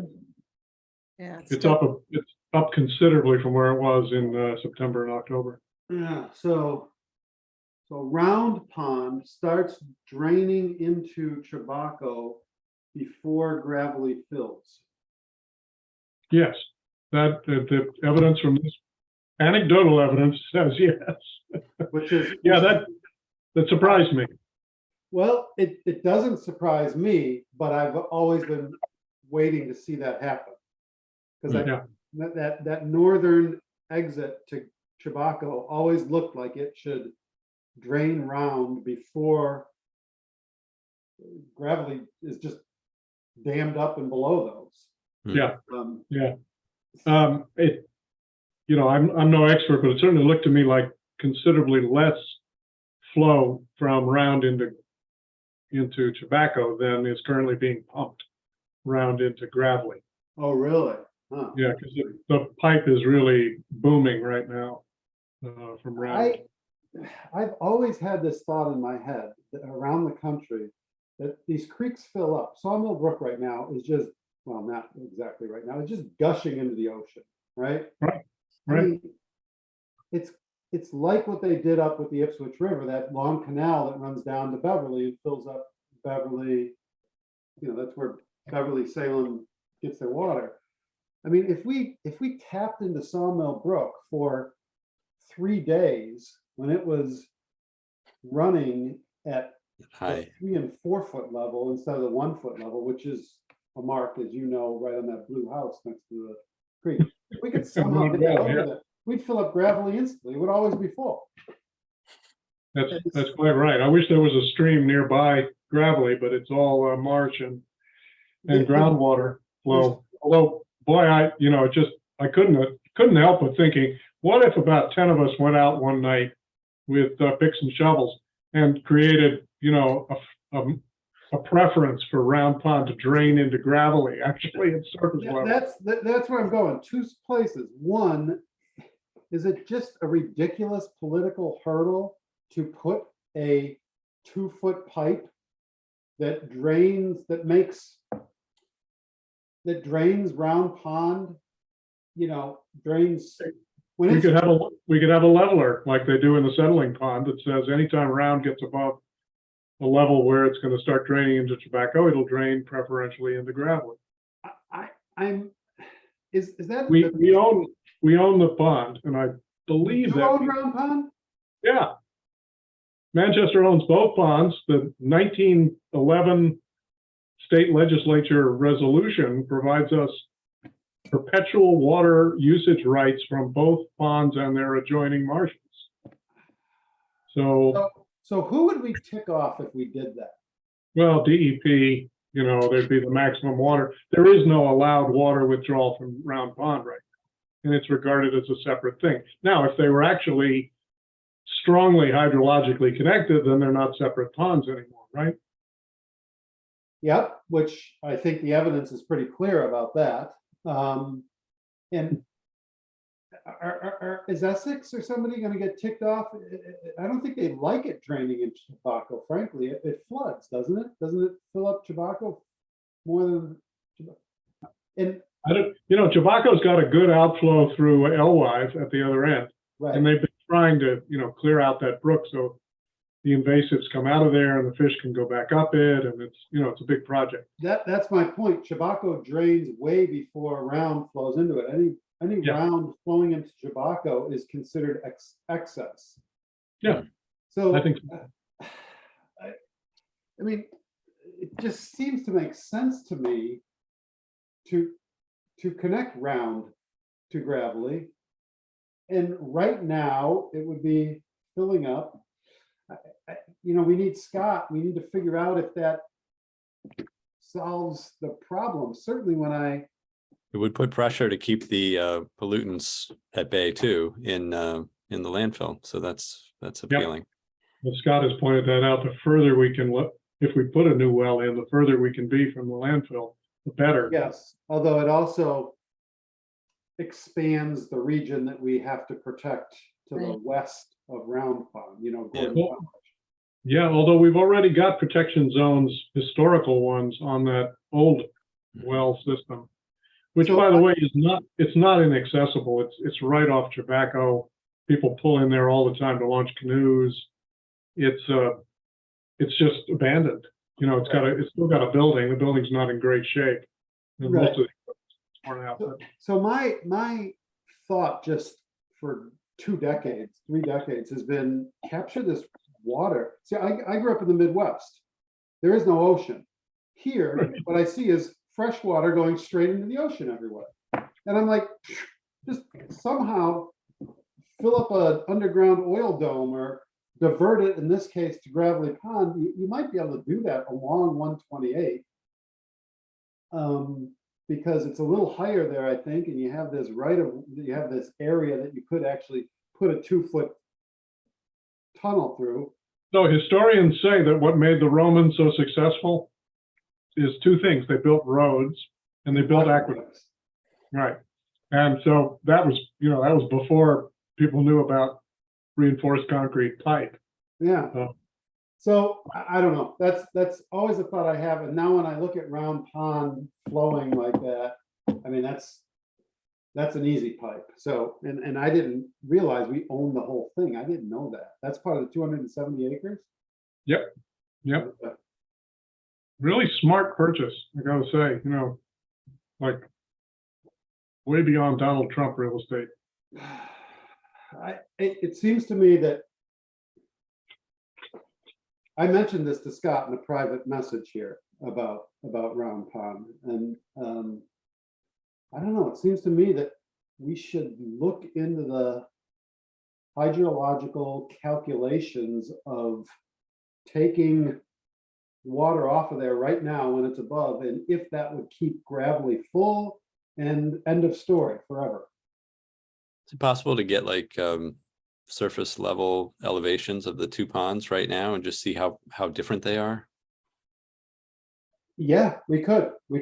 Yeah.
It's up considerably from where it was in September and October.
Yeah, so Round Pond starts draining into Chabaco before Gravelly fills.
Yes, that the evidence from this anecdotal evidence says yes.
Which is
yeah, that surprised me.
Well, it doesn't surprise me, but I've always been waiting to see that happen. Because
Yeah.
that northern exit to Chabaco always looked like it should drain round before Gravelly is just dammed up and below those.
Yeah, yeah. It, I'm no expert, but it certainly looked to me like considerably less flow from Round into Chabaco than is currently being pumped Round into Gravelly.
Oh, really? Huh.
Yeah, because the pipe is really booming right now from Round.
I've always had this thought in my head that around the country that these creeks fill up. Sawmill Brook right now is just, well, not exactly right now, it's just gushing into the ocean, right?
Right.
I mean, it's like what they did up with the Ipswich River, that long canal that runs down to Beverly and fills up Beverly. That's where Beverly Salem gets their water. I mean, if we tapped into Sawmill Brook for 3 days when it was running at
Hi.
3 and 4 foot level instead of the 1 foot level, which is a mark, as you know, right on that blue house next to the creek. If we could somehow get that over there, we'd fill up Gravelly instantly. It would always be full.
That's quite right. I wish there was a stream nearby Gravelly, but it's all marsh and groundwater flow. Although, boy, I couldn't help but thinking, what if about 10 of us went out one night with picks and shovels and created, a preference for Round Pond to drain into Gravelly, actually at surface level.
That's where I'm going. 2 places. One, is it just a ridiculous political hurdle to put a 2-foot pipe that drains Round Pond, drains when
We could have a leveler like they do in the settling pond that says anytime Round gets above a level where it's going to start draining into Chabaco, it'll drain preferentially into Gravelly.
Is that
We own the pond, and I believe
you
that.
own Round Pond?
Yeah. Manchester owns both ponds. The 1911 state legislature resolution provides us perpetual water usage rights from both ponds and their adjoining marshes. So,
So who would we tick off if we did that?
well, DEP, you know, there'd be the maximum water. There is no allowed water withdrawal from Round Pond right now, and it's regarded as a separate thing. Now, if they were actually strongly hydrologically connected, then they're not separate ponds anymore, right?
Yep, which I think the evidence is pretty clear about that. And is Essex or somebody gonna get ticked off? I don't think they like it draining into Chabaco, frankly. It floods, doesn't it? Doesn't it fill up Chabaco more than? And,
I don't, you know, Chabaco's got a good outflow through Elwise at the other end.
right.
And they've been trying to, you know, clear out that brook so the invasives come out of there and the fish can go back up it. And it's, you know, it's a big project.
That's my point. Chabaco drains way before Round flows into it. Any
Yeah.
Round flowing into Chabaco is considered excess.
Yeah,
So
I think
I mean, it just seems to make sense to me to connect Round to Gravelly. And right now, it would be filling up. You know, we need Scott, we need to figure out if that solves the problem. Certainly when
It would put pressure to keep the pollutants at bay too in the landfill. So that's appealing.
well, Scott has pointed that out. The further we can look, if we put a new well in, the further we can be from the landfill, the better.
yes, although it also expands the region that we have to protect to the
Right.
west of Round Pond, you know.
Yeah.
Gordon Pond.
Yeah, although we've already got protection zones, historical ones on that old well system, which
So
by the way is it's not inaccessible. It's right off Chabaco. People pull in there all the time to launch canoes. It's just abandoned. You know, it's still got a building. The building's not in great shape. And
Right.
most of it's torn out. but-
So my thought just for 2 decades, 3 decades has been capture this water. See, I grew up in the Midwest. There is no ocean. Here, what I see is fresh water going straight into the ocean everywhere. And I'm like, just somehow fill up an underground oil dome or divert it, in this case, to Gravelly Pond. You might be able to do that along 128. Because it's a little higher there, I think, and you have this you have this area that you could actually put a 2-foot tunnel through.
So historians say that what made the Romans so successful is two things. They built roads and they built aqueducts. Right. And so that was, you know, that was before people knew about reinforced concrete pipe.
Yeah.
Oh.
So I don't know. That's always a thought I have. And now when I look at Round Pond flowing like that, I mean, that's an easy pipe. So, and I didn't realize we own the whole thing. I didn't know that. That's part of the 270 acres.
Yep. Yep. Really smart purchase, I gotta say, you know, like way beyond Donald Trump real estate.
It seems to me that I mentioned this to Scott in a private message here about Round Pond, and I don't know. It seems to me that we should look into the hydrological calculations of taking water off of there right now when it's above, and if that would keep Gravelly full, and end of story forever.
Is it possible to get like surface level elevations of the two ponds right now and just see how different they are?
Yeah, we could
Yeah,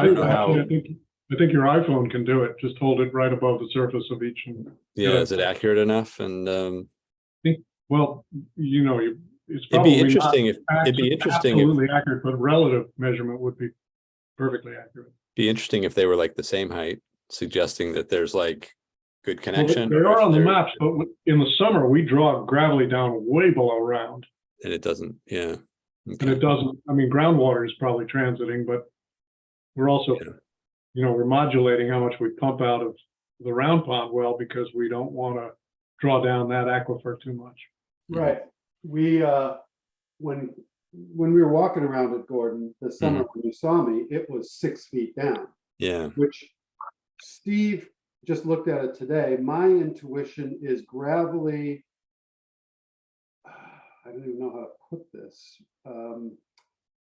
do that.
I think your iPhone can do it. Just hold it right above the surface of each.
Yeah, is it accurate enough? And
well, you know, it's
it'd
probably
be interesting if
absolutely accurate, but relative measurement would be perfectly accurate.
be interesting if they were like the same height, suggesting that there's like good connection.
They
or
are
if
on the
they're-
maps, but in the summer, we draw Gravelly down way below Round.
And it doesn't, yeah.
And it doesn't, I mean, groundwater is probably transiting, but we're also, you know, we're modulating how much we pump out of the Round Pond well because we don't want to draw down that aquifer too much.
Right. We when we were walking around at Gordon this summer, when you saw me, it was 6 feet down.
Yeah.
Which Steve just looked at it today. My intuition is Gravelly I don't even know how to put this,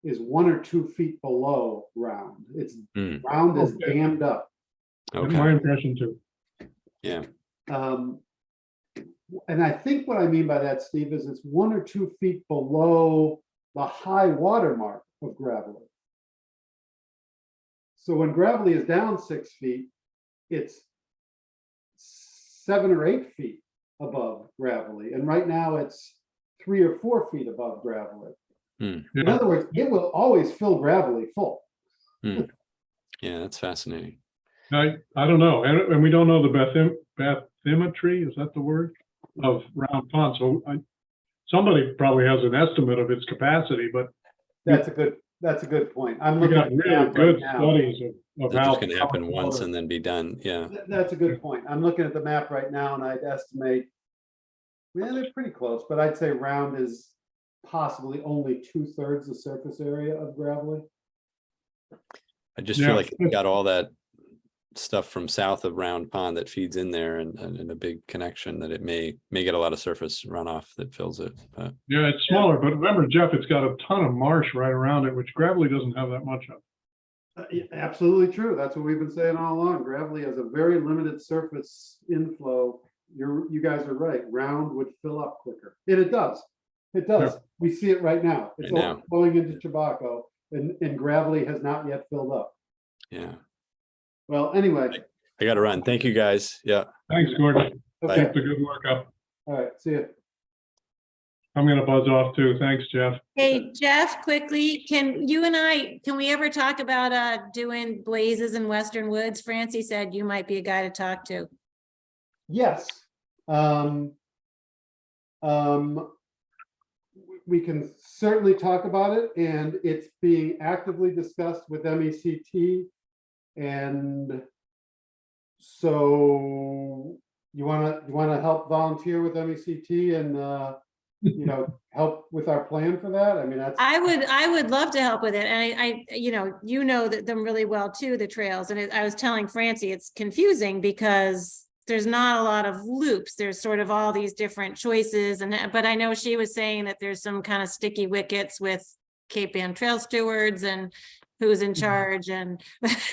is 1 or 2 feet below round. It's round is
Okay.
dammed up.
That's
Okay,
my impression too.
yeah,
And I think what I mean by that, Steve, is it's 1 or 2 feet below the high water mark of Gravelly. So when Gravelly is down 6 feet, it's 7 or 8 feet above Gravelly. And right now it's 3 or 4 feet above Gravelly. In
Yeah.
other words, it will always fill Gravelly full.
yeah, that's fascinating.
I don't know, and we don't know the bathymetry, is that the word, of Round Pond, so somebody probably has an estimate of its capacity, but
That's a good point. I'm
we
looking
got
at the
really
map right
good
now.
studies of
That's
how.
just gonna happen once and then be done, yeah.
That's a good point. I'm looking at the map right now and I'd estimate, well, they're pretty close, but I'd say Round is possibly only 2/3 the surface area of Gravelly.
I just
Yeah.
feel like it's got all that stuff from south of Round Pond that feeds in there and a big connection that it may get a lot of surface runoff that fills it, but
Yeah, it's smaller, but remember, Jeff, it's got a ton of marsh right around it, which Gravelly doesn't have that much of.
Yeah, absolutely true. That's what we've been saying all along. Gravelly has a very limited surface inflow. You guys are right. Round would fill up quicker. And it does. It does.
Yeah.
We see it right now. It's
Right now.
flowing into Chabaco and Gravelly has not yet filled up.
yeah.
Well, anyway,
I gotta run. Thank you, guys. Yeah.
Thanks, Gordon.
okay,
Keep the good work up.
all right, see you.
I'm gonna buzz off too. Thanks, Jeff.
Hey, Jeff, quickly, can we ever talk about doing blazes in Western Woods? Francie said you might be a guy to talk to.
Yes. We can certainly talk about it and it's being actively discussed with MECT. And so you wanna help volunteer with MECT and, help with our plan for that? I mean, that's.
I would love to help with it. And I you know that them really well too, the trails. And I was telling Francie, it's confusing because there's not a lot of loops. There's sort of all these different choices. But I know she was saying that there's some kind of sticky wickets with Cape Ann Trail Stewards and who's in charge and.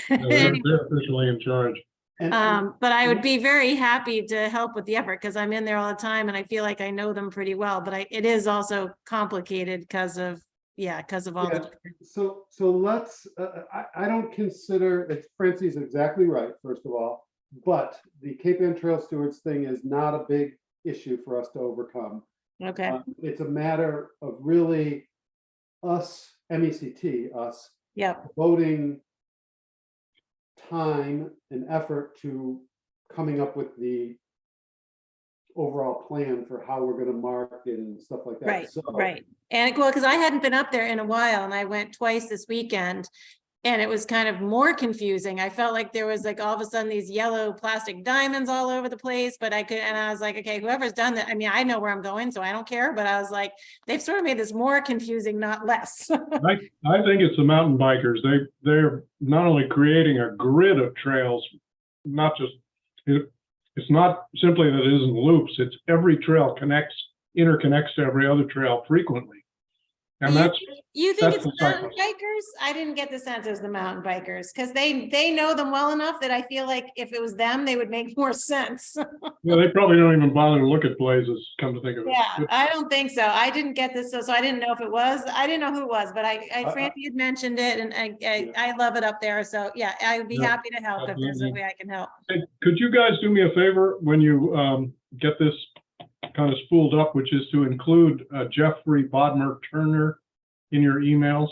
They're officially in charge.
But I would be very happy to help with the effort because I'm in there all the time and I feel like I know them pretty well, but it is also complicated because of all the.
So let's, I don't consider, Francie's exactly right, first of all, but the Cape Ann Trail Stewards thing is not a big issue for us to overcome.
Okay,
It's a matter of really us, MECT, us
yep,
voting time and effort to coming up with the overall plan for how we're gonna mark and stuff like that.
right,
So,
right. And well, because I hadn't been up there in a while and I went twice this weekend. And it was kind of more confusing. I felt like there was like all of a sudden these yellow plastic diamonds all over the place, but I was like, okay, whoever's done that, I mean, I know where I'm going, so I don't care, but I was like, they've sort of made this more confusing, not less.
I think it's the mountain bikers. They're not only creating a grid of trails, not just, it's not simply that it isn't loops, it's every trail interconnects to every other trail frequently. And
You think
that's
it's
the
mountain bikers? I didn't get the sense it was the mountain bikers because they know them well enough that I feel like if it was them, they would make more sense.
Yeah, they probably don't even bother to look at blazes, come to think of it.
Yeah, I don't think so. I didn't get this, so I didn't know if it was. I didn't know who it was, but Francie had mentioned it, and I love it up there. So yeah, I would be
Yeah,
happy to help if there's a
absolutely.
way I can help.
Hey, could you guys do me a favor when you get this kind of spooled up, which is to include Jeffrey Bodmer Turner in your emails?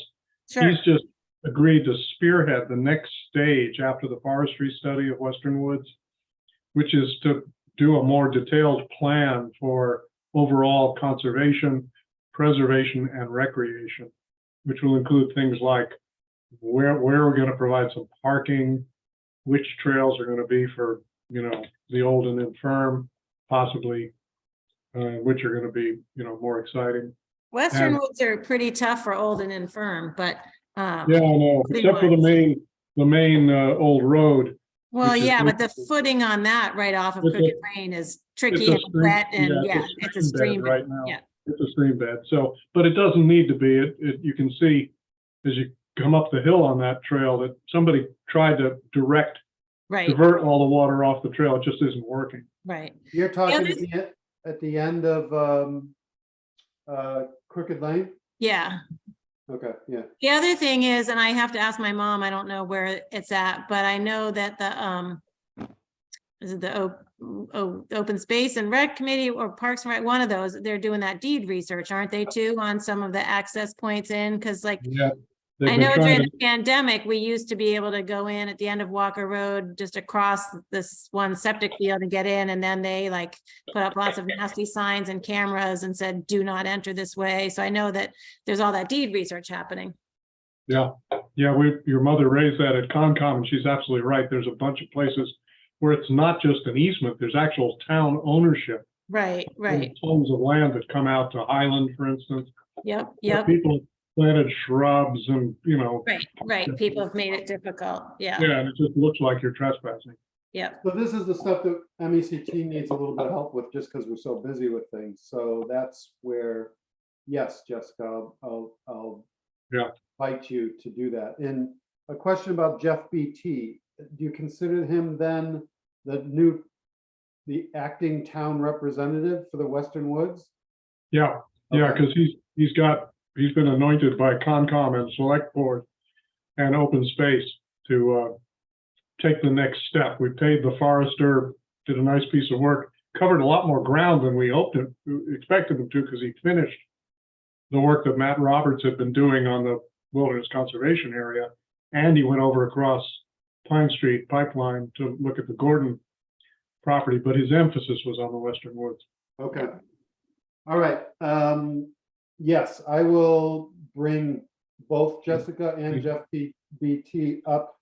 Sure.
He's just agreed to spearhead the next stage after the forestry study of Western Woods, which is to do a more detailed plan for overall conservation, preservation, and recreation, which will include things like where we're going to provide some parking, which trails are going to be for, the old and infirm, possibly, which are going to be, more exciting.
Western
And-
Woods are pretty tough for old and infirm, but
Yeah, I know, except for the main old road.
well,
which is
yeah, but the
beautiful.
footing on that right off of
It's a-
Crooked Lane is tricky
It's a
and
stream-
wet and
yeah,
it's a
stream bed
stream.
right now.
Yeah,
It's a stream bed. So, but it doesn't need to be. You can see as you come up the hill on that trail that somebody tried to
Right,
divert all the water off the trail. It just isn't working.
right.
You're talking
other-
at the end of Crooked Lane?
Yeah.
Okay, yeah.
The other thing is, and I have to ask my mom, I don't know where it's at, but I know that the, is it the Open Space and Rec Committee or Parks and Rec, one of those, they're doing that deed research, aren't they too, on some of the access points in? Cause like,
Yeah. they've
I
been
know
trying
during
to-
the pandemic, we used to be able to go in at the end of Walker Road, just across this one septic field and get in, and then they like put up lots of nasty signs and cameras and said, do not enter this way. So I know that there's all that deed research happening.
Yeah, your mother raised that at Concom, and she's absolutely right. There's a bunch of places where it's not just an easement, there's actual town ownership.
Right, right.
Tons of land that come out to Highland, for instance.
Yep,
where
yep.
People planted shrubs and,
Right, right. People have made it difficult. Yeah,
yeah, and it just looks like you're trespassing.
yep.
So this is the stuff that MECT needs a little bit of help with just because we're so busy with things. So that's where, yes, Jessica, I'll
Yeah.
invite you to do that. And a question about Jeff BT. Do you consider him then the acting town representative for the Western Woods?
Yeah,
Okay.
because he's been anointed by Concom and Select Board and Open Space to take the next step. We paid the forester, did a nice piece of work, covered a lot more ground than we expected him to, because he finished the work that Matt Roberts had been doing on the Wilderness Conservation Area. And he went over across Pine Street Pipeline to look at the Gordon property, but his emphasis was on the Western Woods.
Okay. All right. Yes, I will bring both Jessica and Jeff BT up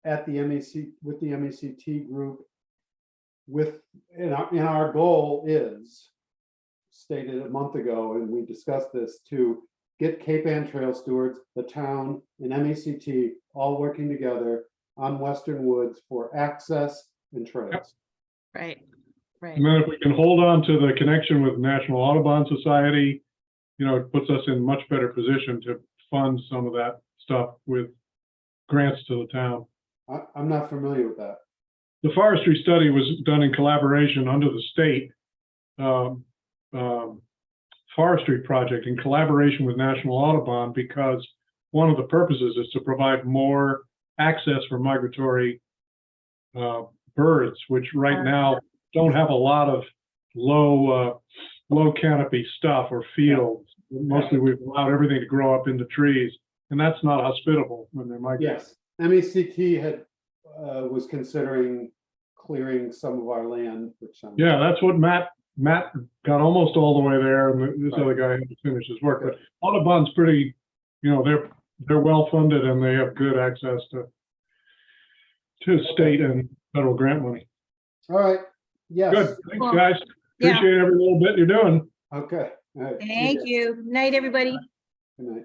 at the MEC with the MECT group and our goal is stated a month ago, and we discussed this, to get Cape Ann Trail Stewards, the town, and MECT all working together on Western Woods for access and trails.
Right, right.
And then if we can hold on to the connection with National Audubon Society, it puts us in much better position to fund some of that stuff with grants to the town.
I'm not familiar with that.
The forestry study was done in collaboration under the state forestry project in collaboration with National Audubon, because one of the purposes is to provide more access for migratory birds, which right now don't have a lot of low canopy stuff or fields. Mostly we've allowed everything to grow up into trees, and that's not hospitable when they're migrating.
Yes, MECT was considering clearing some of our land, which sounds.
Yeah, that's what Matt got almost all the way there, and this other guy had to finish his work. But Audubon's pretty, they're well funded and they have good access to state and federal grant money.
All right, yes.
Good, thanks,
Cool.
guys.
Yeah.
Appreciate every little bit you're doing.
Okay. All right.
Thank you. Night, everybody.
Good night.